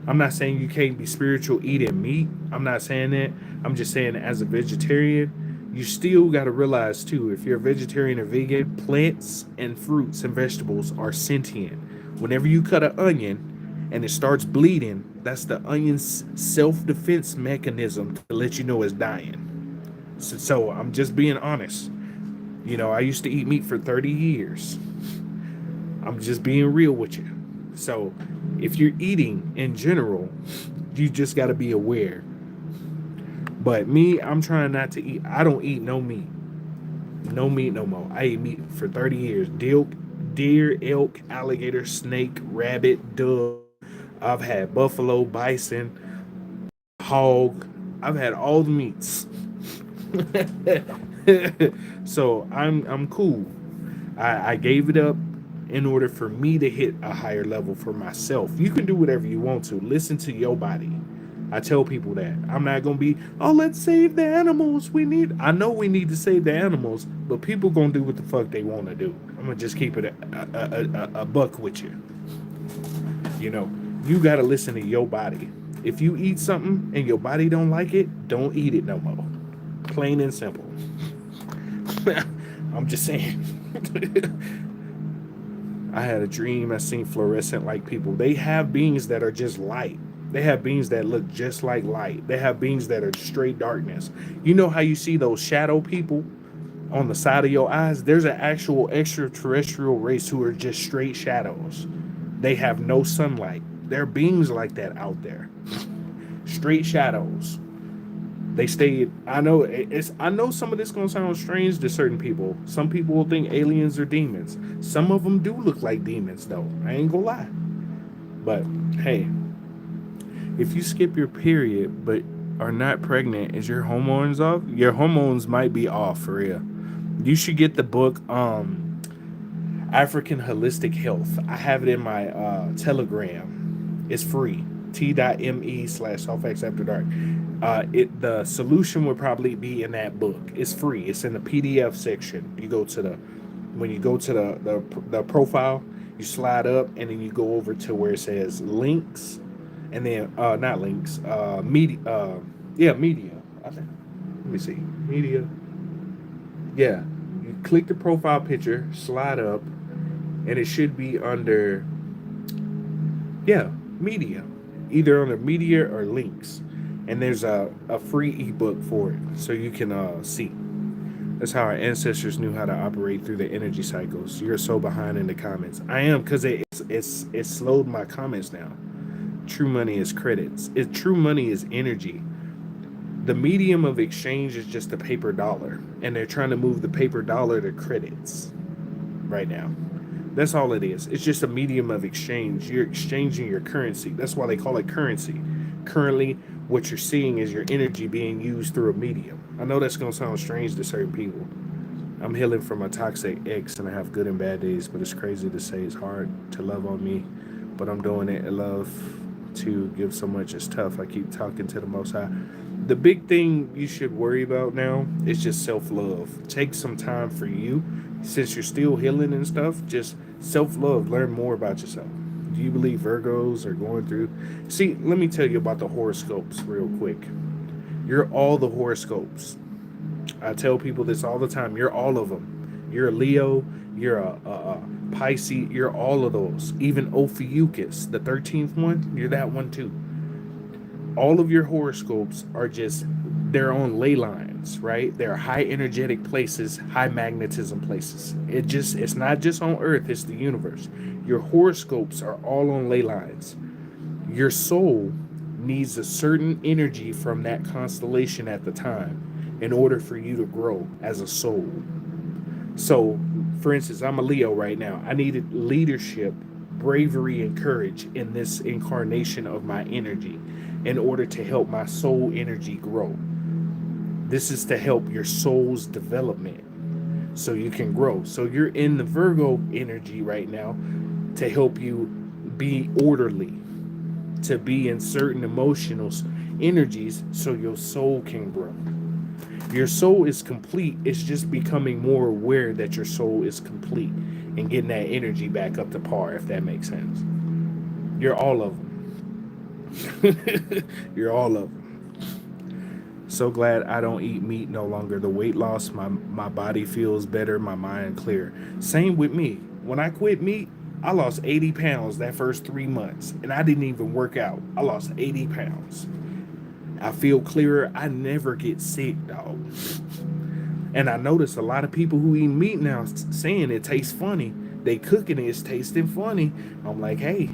I'm not saying you can't be spiritual eating meat. I'm not saying that. I'm just saying as a vegetarian, you still got to realize too, if you're a vegetarian or vegan, plants and fruits and vegetables are sentient. Whenever you cut an onion and it starts bleeding, that's the onion's self-defense mechanism to let you know it's dying. So I'm just being honest. You know, I used to eat meat for 30 years. I'm just being real with you. So if you're eating in general, you just got to be aware. But me, I'm trying not to eat. I don't eat no meat. No meat no more. I ate meat for 30 years. Deer, elk, alligator, snake, rabbit, dove. I've had buffalo, bison, hog. I've had all the meats. So I'm cool. I gave it up in order for me to hit a higher level for myself. You can do whatever you want to. Listen to your body. I tell people that. I'm not gonna be, oh, let's save the animals. I know we need to save the animals, but people gonna do what the fuck they want to do. I'm gonna just keep it a buck with you. You know, you gotta listen to your body. If you eat something and your body don't like it, don't eat it no more. Plain and simple. I'm just saying. I had a dream. I seen fluorescent like people. They have beings that are just light. They have beings that look just like light. They have beings that are straight darkness. You know how you see those shadow people on the side of your eyes? There's an actual extraterrestrial race who are just straight shadows. They have no sunlight. There are beings like that out there. Straight shadows. They stay. I know some of this gonna sound strange to certain people. Some people will think aliens are demons. Some of them do look like demons though. I ain't gonna lie. But hey, if you skip your period but are not pregnant, is your hormones off? Your hormones might be off for real. You should get the book African Holistic Health. I have it in my Telegram. It's free. T.me/softfax after dark. The solution would probably be in that book. It's free. It's in the PDF section. When you go to the profile, you slide up and then you go over to where it says links, and then not links, media. Yeah, media. I think. Let me see, media. Yeah, you click the profile picture, slide up, and it should be under, yeah, media, either under media or links. And there's a free ebook for it, so you can see. That's how our ancestors knew how to operate through the energy cycles. You're so behind in the comments. I am, because it's slowed my comments down. True money is credits. True money is energy. The medium of exchange is just a paper dollar, and they're trying to move the paper dollar to credits right now. That's all it is. It's just a medium of exchange. You're exchanging your currency. That's why they call it currency. Currently, what you're seeing is your energy being used through a medium. I know that's going to sound strange to certain people. I'm healing from a toxic ex, and I have good and bad days, but it's crazy to say it's hard to love on me, but I'm doing it. I love to give so much. It's tough. I keep talking to the Most High. The big thing you should worry about now is just self-love. Take some time for you. Since you're still healing and stuff, just self-love. Learn more about yourself. Do you believe Virgos are going through? See, let me tell you about the horoscopes real quick. You're all the horoscopes. I tell people this all the time. You're all of them. You're a Leo. You're a Pisces. You're all of those. Even Ophiuchus, the 13th one, you're that one too. All of your horoscopes are just their own ley lines, right? They're high energetic places, high magnetism places. It's not just on Earth, it's the universe. Your horoscopes are all on ley lines. Your soul needs a certain energy from that constellation at the time in order for you to grow as a soul. So, for instance, I'm a Leo right now. I needed leadership, bravery, and courage in this incarnation of my energy in order to help my soul energy grow. This is to help your soul's development so you can grow. So you're in the Virgo energy right now to help you be orderly, to be in certain emotional energies so your soul can grow. Your soul is complete. It's just becoming more aware that your soul is complete and getting that energy back up to par, if that makes sense. You're all of them. You're all of them. So glad I don't eat meat no longer. The weight loss, my body feels better, my mind clear. Same with me. When I quit meat, I lost 80 pounds that first 3 months, and I didn't even work out. I lost 80 pounds. I feel clearer. I never get sick, dog. And I notice a lot of people who eat meat now saying it tastes funny. They cooking it, it's tasting funny. I'm like, hey,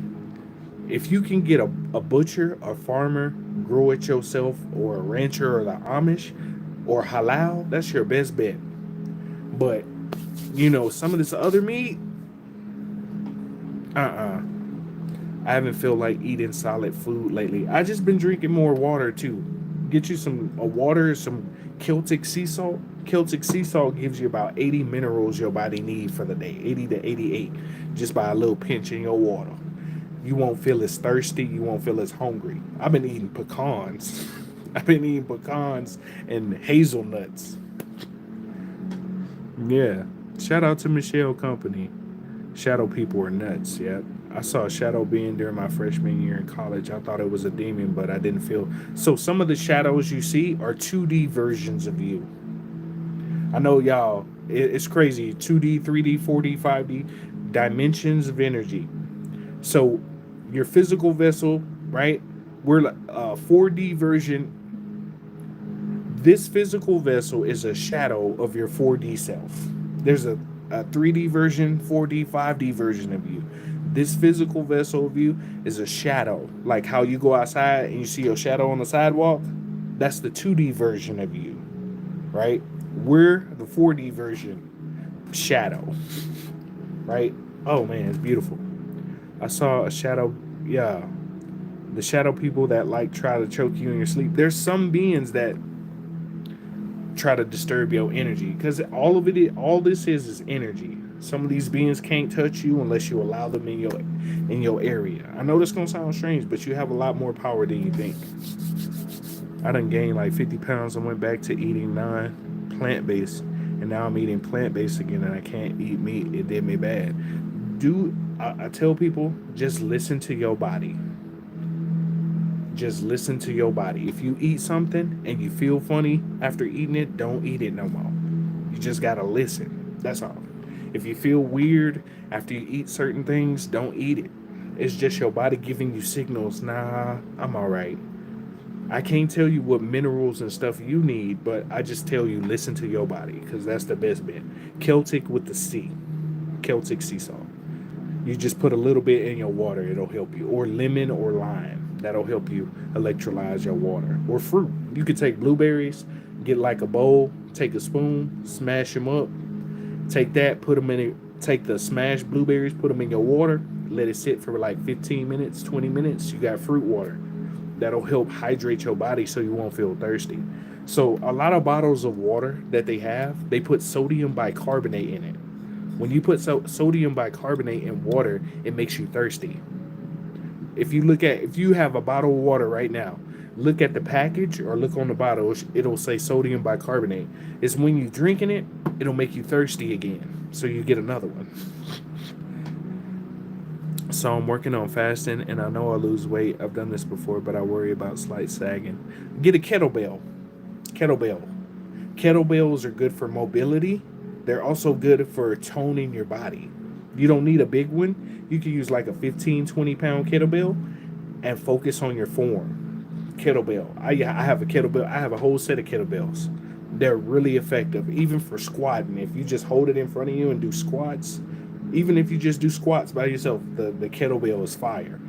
If you can get a butcher, a farmer, grow it yourself, or a rancher or the Amish or halal, that's your best bet. But some of this other meat, uh-uh. I haven't felt like eating solid food lately. I just been drinking more water too. Get you some water, some Celtic sea salt. Celtic sea salt gives you about 80 minerals your body needs for the day, 80 to 88, just by a little pinch in your water. You won't feel as thirsty. You won't feel as hungry. I've been eating pecans. I've been eating pecans and hazelnuts. Yeah. Shout out to Michelle Company. Shadow people are nuts. Yep. I saw a shadow being during my freshman year in college. I thought it was a demon, but I didn't feel. So some of the shadows you see are 2D versions of you. I know y'all, it's crazy. 2D, 3D, 4D, 5D, dimensions of energy. So your physical vessel, right? We're a 4D version. This physical vessel is a shadow of your 4D self. There's a 3D version, 4D, 5D version of you. This physical vessel of you is a shadow. Like how you go outside and you see your shadow on the sidewalk. That's the 2D version of you, right? We're the 4D version, shadow, right? Oh man, it's beautiful. I saw a shadow, yeah. The shadow people that like try to choke you in your sleep. There's some beings that try to disturb your energy because all this is energy. Some of these beings can't touch you unless you allow them in your area. I know this gonna sound strange, but you have a lot more power than you think. I done gained like 50 pounds and went back to eating non-plant-based, and now I'm eating plant-based again, and I can't eat meat. It did me bad. I tell people, just listen to your body. Just listen to your body. If you eat something and you feel funny after eating it, don't eat it no more. You just gotta listen. That's all. If you feel weird after you eat certain things, don't eat it. It's just your body giving you signals. Nah, I'm all right. I can't tell you what minerals and stuff you need, but I just tell you listen to your body because that's the best bet. Celtic with the C. Celtic sea salt. You just put a little bit in your water, it'll help you. Or lemon or lime, that'll help you electrolyze your water. Or fruit. You could take blueberries, get like a bowl, take a spoon, smash them up. Take that, put them in it. Take the smashed blueberries, put them in your water, let it sit for like 15 minutes, 20 minutes. You got fruit water. That'll help hydrate your body so you won't feel thirsty. So a lot of bottles of water that they have, they put sodium bicarbonate in it. When you put sodium bicarbonate in water, it makes you thirsty. If you have a bottle of water right now, look at the package or look on the bottle, it'll say sodium bicarbonate. It's when you're drinking it, it'll make you thirsty again. So you get another one. So I'm working on fasting, and I know I lose weight. I've done this before, but I worry about slight sagging. Get a kettlebell. Kettlebell. Kettlebells are good for mobility. They're also good for toning your body. You don't need a big one. You can use like a 15, 20 pound kettlebell and focus on your form. Kettlebell. I have a kettlebell. I have a whole set of kettlebells. They're really effective, even for squatting. If you just hold it in front of you and do squats, even if you just do squats by yourself, the kettlebell is fire.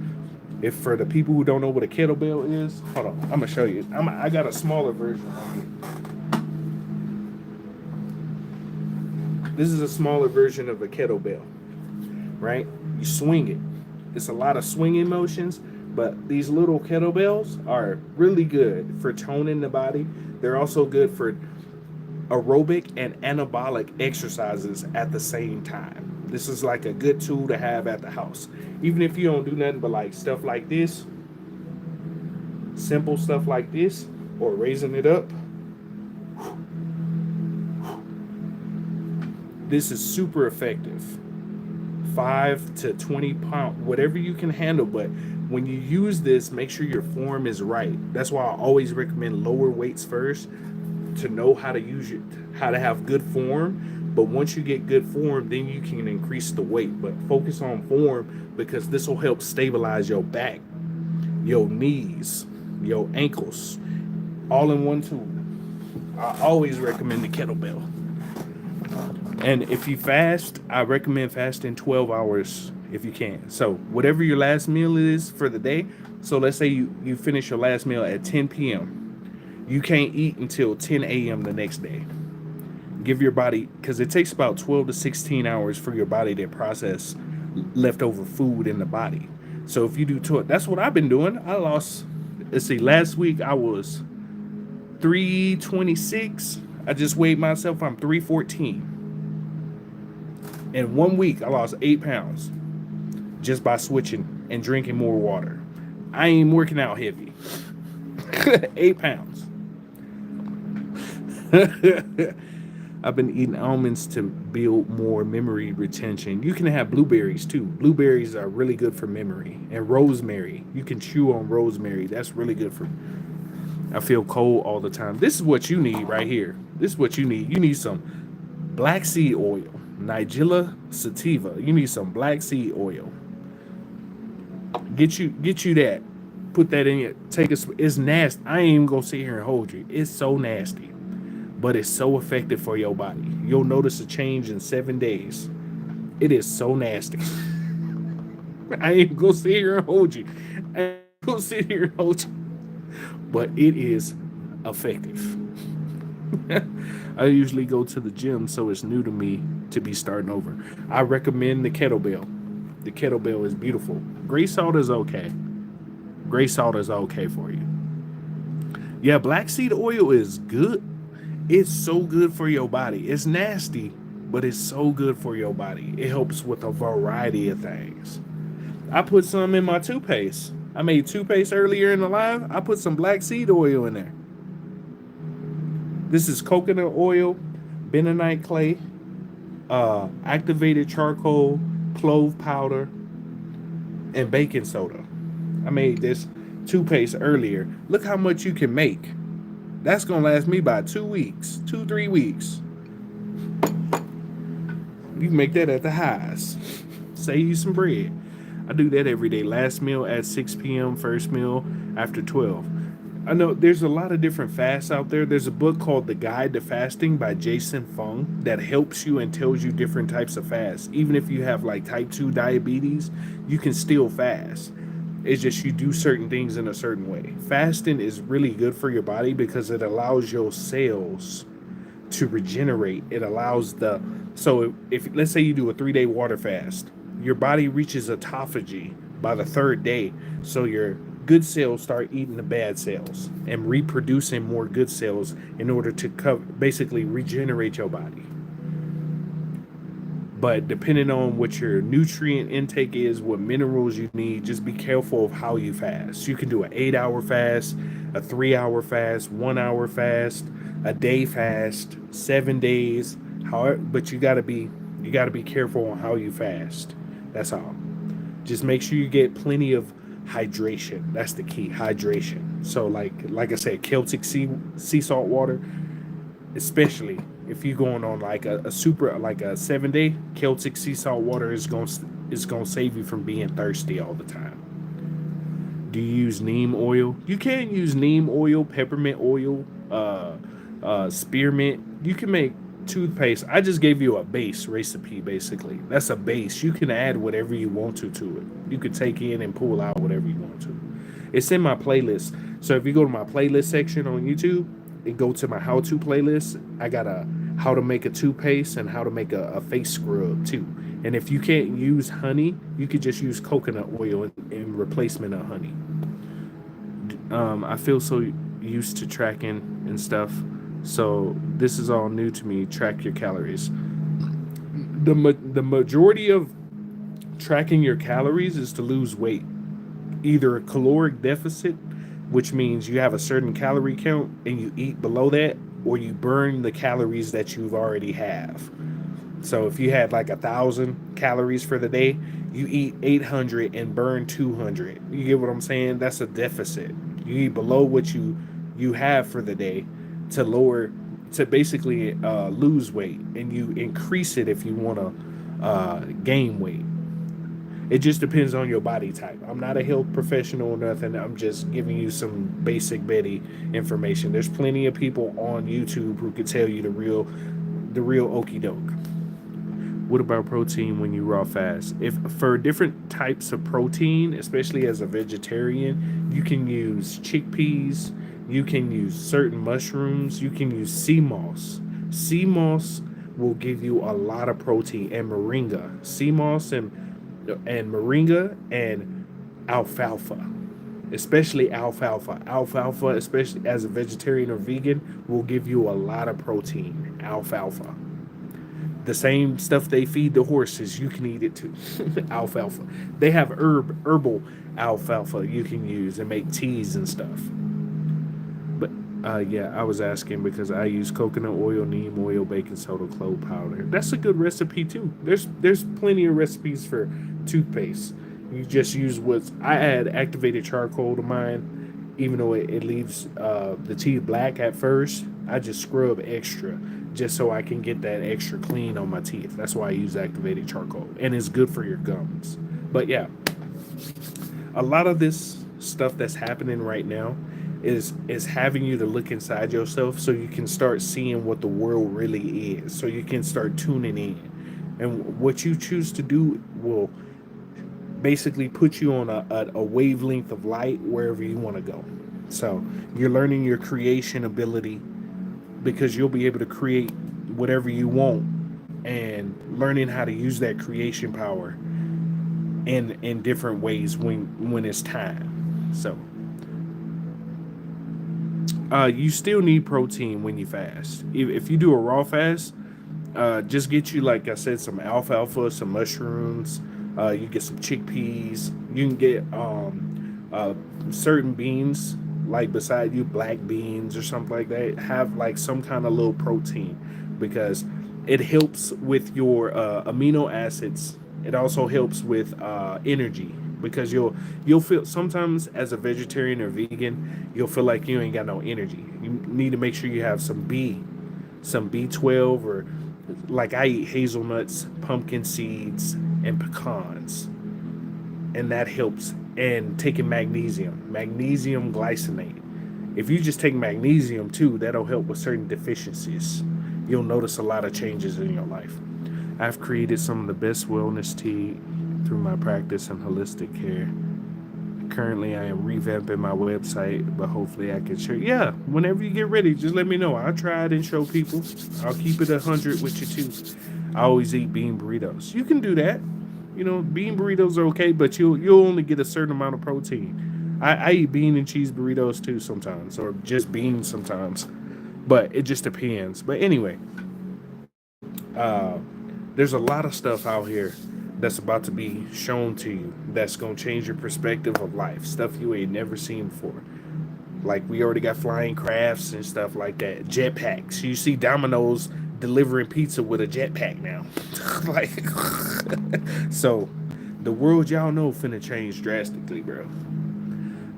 If for the people who don't know what a kettlebell is, hold on, I'm gonna show you. I got a smaller version of it. This is a smaller version of a kettlebell, right? You swing it. It's a lot of swinging motions, but these little kettlebells are really good for toning the body. They're also good for aerobic and anabolic exercises at the same time. This is like a good tool to have at the house. Even if you don't do nothing but like stuff like this, simple stuff like this, or raising it up. This is super effective. 5 to 20 pound, whatever you can handle. But when you use this, make sure your form is right. That's why I always recommend lower weights first to know how to use it, how to have good form. But once you get good form, then you can increase the weight. But focus on form because this will help stabilize your back, your knees, your ankles, all in one tool. I always recommend the kettlebell. And if you fast, I recommend fasting 12 hours if you can. So whatever your last meal is for the day. So let's say you finish your last meal at 10 p.m. You can't eat until 10 a.m. the next day. Give your body, because it takes about 12 to 16 hours for your body to process leftover food in the body. So if you do that's what I've been doing. I lost, let's see, last week I was 326. I just weighed myself. I'm 314. In 1 week, I lost 8 pounds just by switching and drinking more water. I ain't working out heavy. 8 pounds. I've been eating almonds to build more memory retention. You can have blueberries too. Blueberries are really good for memory. And rosemary. You can chew on rosemary. That's really good for. I feel cold all the time. This is what you need right here. This is what you need. You need some black seed oil. Nigella sativa. You need some black seed oil. Get you that. Put that in it. Take a. It's nasty. I ain't even gonna sit here and hold you. It's so nasty, but it's so effective for your body. You'll notice a change in 7 days. It is so nasty. I ain't gonna sit here and hold you. I ain't gonna sit here and hold you. But it is effective. I usually go to the gym, so it's new to me to be starting over. I recommend the kettlebell. The kettlebell is beautiful. Gray salt is okay. Gray salt is okay for you. Yeah, black seed oil is good. It's so good for your body. It's nasty, but it's so good for your body. It helps with a variety of things. I put some in my toothpaste. I made toothpaste earlier in the live. I put some black seed oil in there. This is coconut oil, bentonite clay, activated charcoal, clove powder, and baking soda. I made this toothpaste earlier. Look how much you can make. That's going to last me about 2 weeks, 3 weeks. You can make that at the highs. Save you some bread. I do that every day. Last meal at 6 p.m., first meal after 12. I know there's a lot of different fasts out there. There's a book called The Guide to Fasting by Jason Fung that helps you and tells you different types of fasts. Even if you have like type 2 diabetes, you can still fast. It's just you do certain things in a certain way. Fasting is really good for your body because it allows your cells to regenerate. It allows so if let's say you do a 3-day water fast, your body reaches autophagy by the 3rd day. So your good cells start eating the bad cells and reproducing more good cells in order to basically regenerate your body. But depending on what your nutrient intake is, what minerals you need, just be careful of how you fast. You can do an 8-hour fast, a 3-hour fast, 1-hour fast, a day fast, 7 days. However, but you gotta be careful on how you fast. That's all. Just make sure you get plenty of hydration. That's the key, hydration. So like I said, Celtic sea salt water, especially if you're going on like a super like a 7-day, Celtic sea salt water is gonna save you from being thirsty all the time. Do you use neem oil? You can use neem oil, peppermint oil, spearmint. You can make toothpaste. I just gave you a base recipe, basically. That's a base. You can add whatever you want to it. You could take in and pull out whatever you want to. It's in my playlist. So if you go to my playlist section on YouTube and go to my how-to playlist, I got a how to make a toothpaste and how to make a face scrub too. And if you can't use honey, you could just use coconut oil in replacement of honey. I feel so used to tracking and stuff. So this is all new to me. Track your calories. The majority of tracking your calories is to lose weight. Either a caloric deficit, which means you have a certain calorie count and you eat below that, or you burn the calories that you've already have. So if you had like 1,000 calories for the day, you eat 800 and burn 200. You get what I'm saying? That's a deficit. You eat below what you have for the day to basically lose weight, and you increase it if you want to gain weight. It just depends on your body type. I'm not a health professional or nothing. I'm just giving you some basic Betty information. There's plenty of people on YouTube who could tell you the real okie doke. What about protein when you raw fast? If for different types of protein, especially as a vegetarian, you can use chickpeas, you can use certain mushrooms, you can use sea moss. Sea moss will give you a lot of protein, and moringa. Sea moss and moringa and alfalfa. Especially alfalfa. Alfalfa, especially as a vegetarian or vegan, will give you a lot of protein. Alfalfa. The same stuff they feed the horses, you can eat it too. Alfalfa. They have herbal alfalfa you can use and make teas and stuff. But yeah, I was asking because I use coconut oil, neem oil, baking soda, clove powder. That's a good recipe too. There's plenty of recipes for toothpaste. You just use what's I add activated charcoal to mine, even though it leaves the teeth black at first. I just scrub extra just so I can get that extra clean on my teeth. That's why I use activated charcoal, and it's good for your gums. But yeah, a lot of this stuff that's happening right now is having you to look inside yourself so you can start seeing what the world really is, so you can start tuning in, and what you choose to do will basically put you on a wavelength of light wherever you want to go. So you're learning your creation ability because you'll be able to create whatever you want, and learning how to use that creation power in different ways when it's time. So you still need protein when you fast. If you do a raw fast, just get you, like I said, some alfalfa, some mushrooms. You get some chickpeas. You can get certain beans, like beside you, black beans or something like that. Have like some kind of little protein because it helps with your amino acids. It also helps with energy because you'll feel sometimes as a vegetarian or vegan, you'll feel like you ain't got no energy. You need to make sure you have some B12, or like I eat hazelnuts, pumpkin seeds, and pecans, and that helps. And taking magnesium glycinate. If you just take magnesium too, that'll help with certain deficiencies. You'll notice a lot of changes in your life. I've created some of the best wellness tea through my practice in holistic care. Currently, I am revamping my website, but hopefully I can share. Yeah, whenever you get ready, just let me know. I'll try it and show people. I'll keep it 100 with you too. I always eat bean burritos. You can do that. You know, bean burritos are okay, but you'll only get a certain amount of protein. I eat bean and cheese burritos too sometimes, or just beans sometimes. But it just depends. But anyway, uh, there's a lot of stuff out here that's about to be shown to you that's gonna change your perspective of life. Stuff you ain't never seen before. Like we already got flying crafts and stuff like that. Jetpacks. You see Domino's delivering pizza with a jetpack now. Like, so the world y'all know finna change drastically, bro.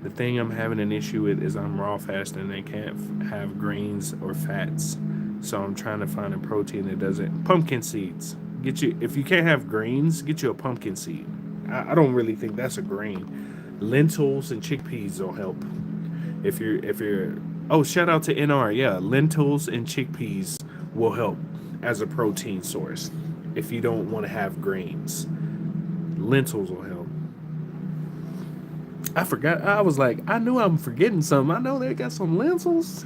The thing I'm having an issue with is I'm raw fasting and can't have grains or fats. So I'm trying to find a protein that doesn't. Pumpkin seeds. Get you if you can't have grains, get you a pumpkin seed. I don't really think that's a grain. Lentils and chickpeas will help. If you're oh, shout out to NR. Yeah, lentils and chickpeas will help as a protein source. If you don't want to have grains, lentils will help. I forgot. I was like, I knew I'm forgetting something. I know they got some lentils.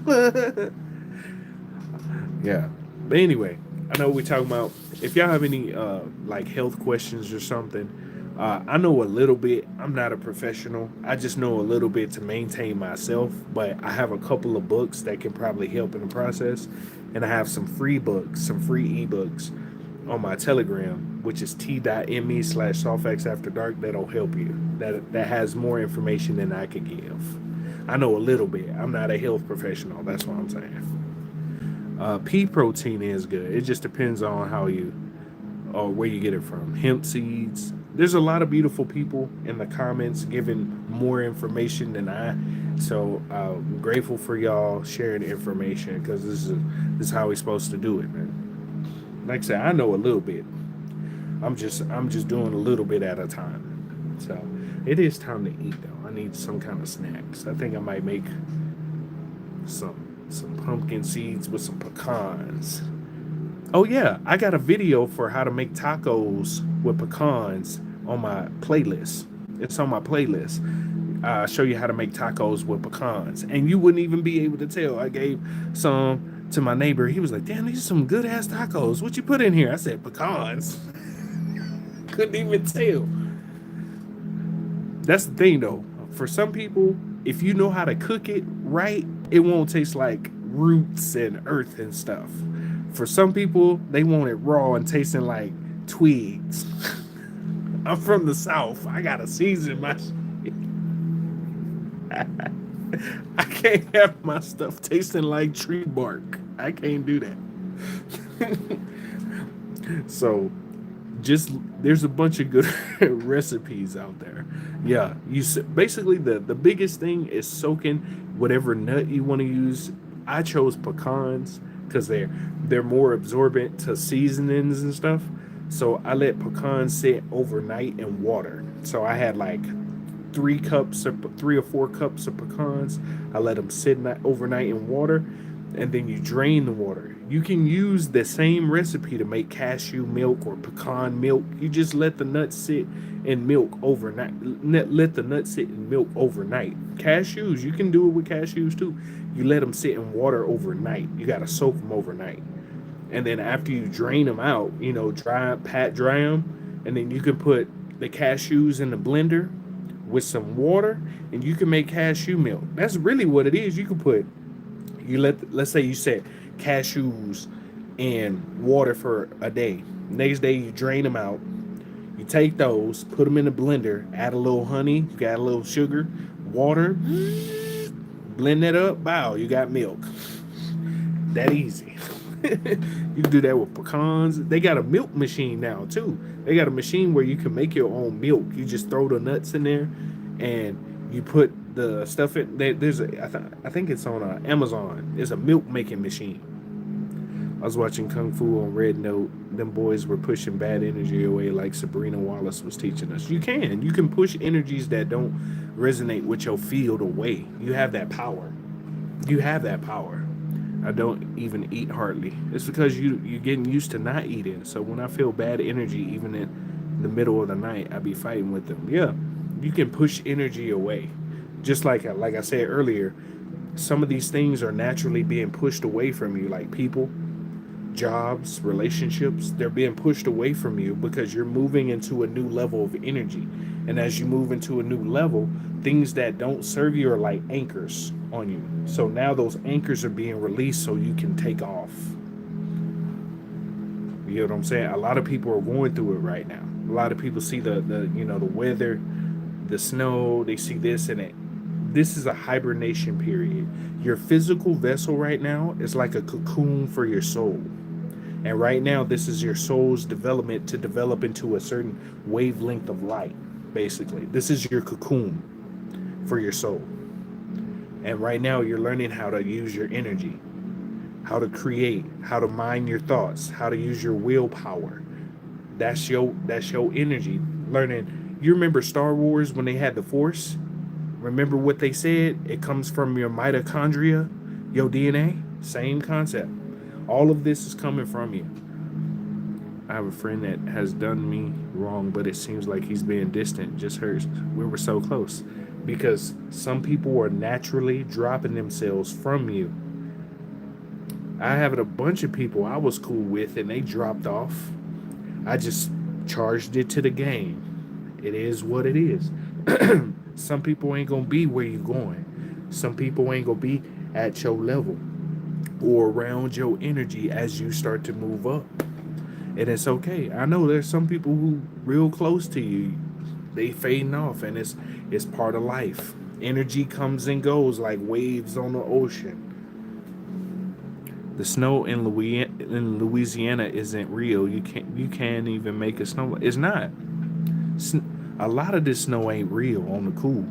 Yeah. But anyway, I know we're talking about, if y'all have any like health questions or something, I know a little bit. I'm not a professional. I just know a little bit to maintain myself, but I have a couple of books that can probably help in the process. And I have some free books, some free ebooks on my Telegram, which is t.me/softx after dark. That'll help you. That has more information than I could give. I know a little bit. I'm not a health professional. That's what I'm saying. Pea protein is good. It just depends on how you or where you get it from. Hemp seeds. There's a lot of beautiful people in the comments giving more information than I. So I'm grateful for y'all sharing information because this is how we're supposed to do it, man. Like I said, I know a little bit. I'm just doing a little bit at a time. So it is time to eat though. I need some kind of snacks. I think I might make some pumpkin seeds with some pecans. Oh yeah, I got a video for how to make tacos with pecans on my playlist. It's on my playlist. Show you how to make tacos with pecans, and you wouldn't even be able to tell. I gave some to my neighbor. He was like, "Damn, these are some good ass tacos. What you put in here?" I said, "Pecans." Couldn't even tell. That's the thing though. For some people, if you know how to cook it right, it won't taste like roots and earth and stuff. For some people, they want it raw and tasting like twigs. I'm from the South. I gotta season my shit. I can't have my stuff tasting like tree bark. I can't do that. So just there's a bunch of good recipes out there. Yeah, basically the biggest thing is soaking whatever nut you want to use. I chose pecans because they're more absorbent to seasonings and stuff. So I let pecans sit overnight in water. So I had like 3 or 4 cups of pecans. I let them sit overnight in water, and then you drain the water. You can use the same recipe to make cashew milk or pecan milk. You just let the nuts sit in milk overnight. Let the nuts sit in milk overnight. Cashews, you can do it with cashews too. You let them sit in water overnight. You got to soak them overnight. And then after you drain them out, pat dry them, and then you can put the cashews in the blender with some water, and you can make cashew milk. That's really what it is. You can put let's say you set cashews in water for a day. Next day you drain them out. You take those, put them in the blender, add a little honey, you got a little sugar, water, blend that up. Wow, you got milk. That easy. You can do that with pecans. They got a milk machine now too. They got a machine where you can make your own milk. You just throw the nuts in there, and you put the stuff in. I think it's on Amazon. It's a milk making machine. I was watching Kung Fu on Red Note. Them boys were pushing bad energy away, like Sabrina Wallace was teaching us. You can push energies that don't resonate with your field away. You have that power. You have that power. I don't even eat hardly. It's because you're getting used to not eating. So when I feel bad energy, even in the middle of the night, I be fighting with them. Yeah, you can push energy away. Just like I said earlier, some of these things are naturally being pushed away from you, like people, jobs, relationships. They're being pushed away from you because you're moving into a new level of energy. And as you move into a new level, things that don't serve you are like anchors on you. So now those anchors are being released so you can take off. You know what I'm saying? A lot of people are going through it right now. A lot of people see the weather, the snow, they see this and it. This is a hibernation period. Your physical vessel right now is like a cocoon for your soul. And right now, this is your soul's development to develop into a certain wavelength of light, basically. This is your cocoon for your soul. And right now, you're learning how to use your energy, how to create, how to mind your thoughts, how to use your willpower. That's your energy. Learning. You remember Star Wars when they had the Force? Remember what they said? It comes from your mitochondria, your DNA. Same concept. All of this is coming from you. I have a friend that has done me wrong, but it seems like he's being distant. Just hurts. We were so close. Because some people are naturally dropping themselves from you. I have a bunch of people I was cool with and they dropped off. I just charged it to the game. It is what it is. Some people ain't gonna be where you going. Some people ain't gonna be at your level or around your energy as you start to move up. And it's okay. I know there's some people who real close to you, they fading off, and it's part of life. Energy comes and goes like waves on the ocean. The snow in Louisiana isn't real. You can't even make a snow. It's not. A lot of this snow ain't real on the cool.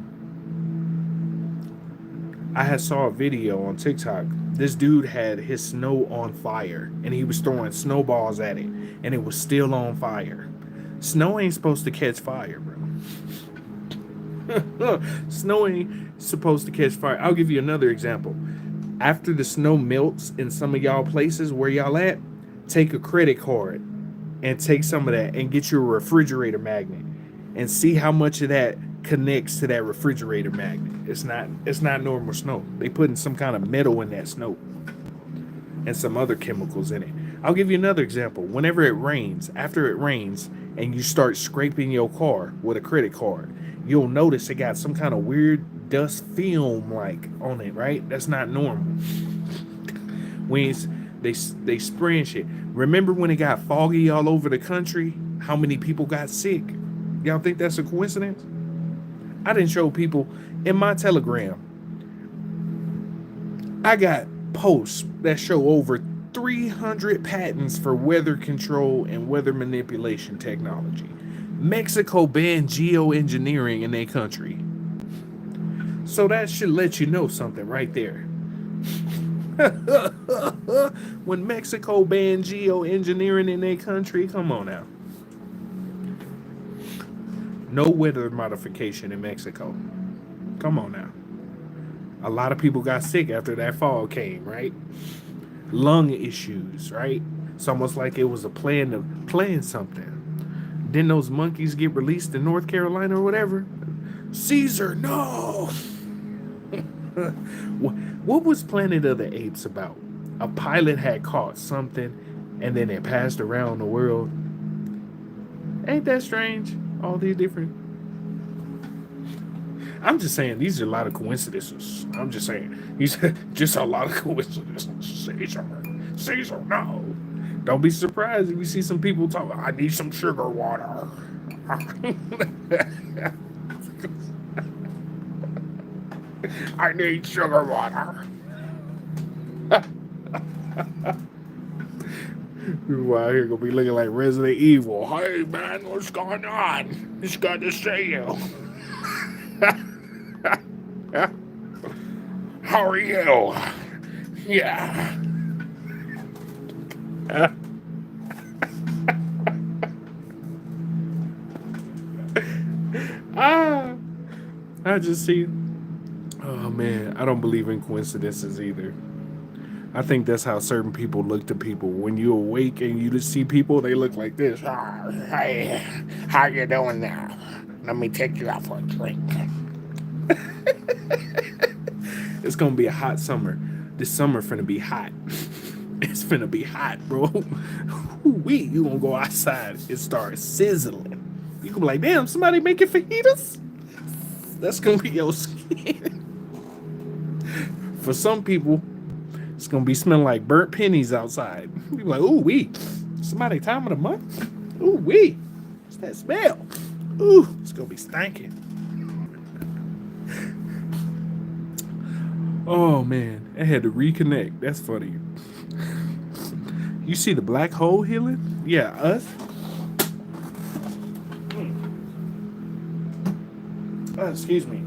I had saw a video on TikTok. This dude had his snow on fire and he was throwing snowballs at it and it was still on fire. Snow ain't supposed to catch fire, bro. Snow ain't supposed to catch fire. I'll give you another example. After the snow melts in some of y'all places where y'all at, take a credit card and take some of that and get you a refrigerator magnet and see how much of that connects to that refrigerator magnet. It's not normal snow. They putting some kind of metal in that snow and some other chemicals in it. I'll give you another example. Whenever it rains, after it rains and you start scraping your car with a credit card, you'll notice it got some kind of weird dust film like on it, right? That's not normal. When they spraying shit. Remember when it got foggy all over the country? How many people got sick? Y'all think that's a coincidence? I didn't show people in my Telegram. I got posts that show over 300 patents for weather control and weather manipulation technology. Mexico banned geoengineering in their country. So that should let you know something right there. When Mexico banned geoengineering in their country, come on now. No weather modification in Mexico. Come on now. A lot of people got sick after that fall came, right? Lung issues, right? It's almost like it was a plan to plan something. Didn't those monkeys get released in North Carolina or whatever? Caesar, no! What was Planet of the Apes about? A pilot had caught something and then it passed around the world. Ain't that strange? All these different... I'm just saying, these are a lot of coincidences. I'm just saying, these are just a lot of coincidences. Caesar, no. Don't be surprised if you see some people talk, I need some sugar water. I need sugar water. People out here gonna be looking like Resident Evil. Hey man, what's going on? It's good to see you. How are you? Yeah. I just see. Oh man, I don't believe in coincidences either. I think that's how certain people look to people. When you awake and you just see people, they look like this. Oh, hey, how you doing now? Let me take you out for a drink. It's gonna be a hot summer. This summer finna be hot. It's finna be hot, bro. You gonna go outside and start sizzling. You gonna be like, damn, somebody making fajitas? That's gonna be your skin. For some people, it's gonna be smelling like burnt pennies outside. You be like, ooh wee, somebody time of the month? Ooh wee, it's that smell. Ooh, it's gonna be stinking. Oh man, I had to reconnect. That's funny. You see the black hole healing? Yeah, us. Excuse me.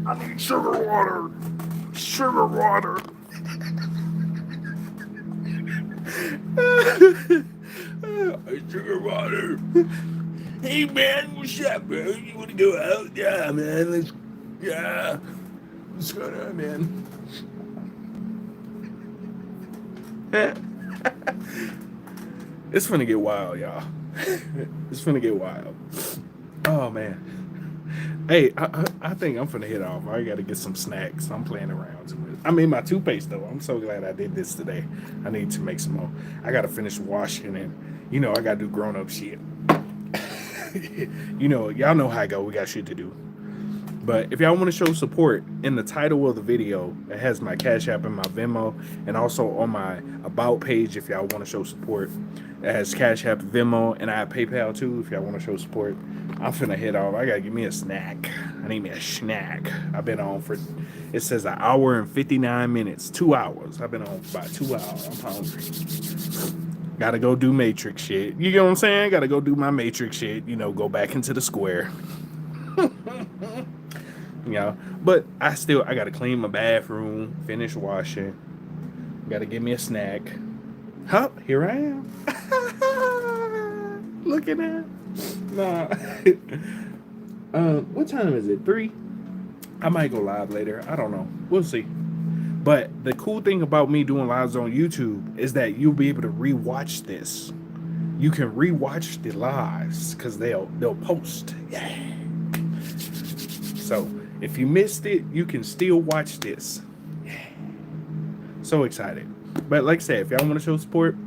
I need sugar water. Sugar water. Sugar water. Hey man, what's up, bro? You wanna go out? Yeah, man. Yeah. What's going on, man? It's finna get wild, y'all. It's finna get wild. Oh man. Hey, I think I'm finna hit off. I gotta get some snacks. I'm playing around too much. I mean, my toothpaste though. I'm so glad I did this today. I need to make some more. I gotta finish washing and I gotta do grown up shit. Y'all know how I go. We got shit to do. But if y'all want to show support, in the title of the video, it has my Cash App and my Venmo, and also on my About page, if y'all want to show support, it has Cash App, Venmo, and I have PayPal too, if y'all want to show support. I'm finna head off. I gotta give me a snack. I need me a snack. I've been on for, it says an hour and 59 minutes, 2 hours. I've been on for about 2 hours. I'm hungry. Gotta go do Matrix shit. You know what I'm saying? Gotta go do my Matrix shit. Go back into the square. But I gotta clean my bathroom, finish washing, gotta give me a snack. Huh, here I am. Looking at what time is it? 3? I might go live later. I don't know. We'll see. But the cool thing about me doing lives on YouTube is that you'll be able to rewatch this. You can rewatch the lives because they'll post. Yeah. So if you missed it, you can still watch this. Yeah. So excited. But like I said, if y'all want to show support,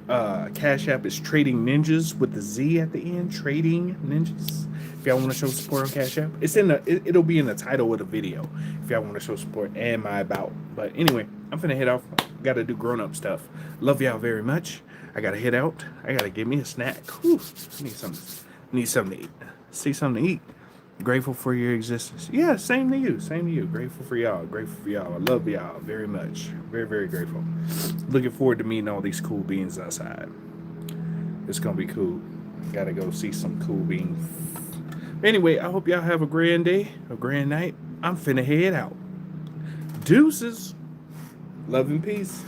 Cashapp is Tradingninjaz with the Z at the end. Tradingninjaz. If y'all want to show support on Cashapp, it'll be in the title of the video. If y'all want to show support and my about. But anyway, I'm finna head off. Got to do grown up stuff. Love y'all very much. I gotta head out. I gotta get me a snack. Whew. Need something to eat. See something to eat. Grateful for your existence. Yeah, same to you. Same to you. Grateful for y'all. Grateful for y'all. I love y'all very much. Very, very grateful. Looking forward to meeting all these cool beings outside. It's gonna be cool. Gotta go see some cool beings. Anyway, I hope y'all have a grand day, a grand night. I'm finna head out. Deuces. Love and peace.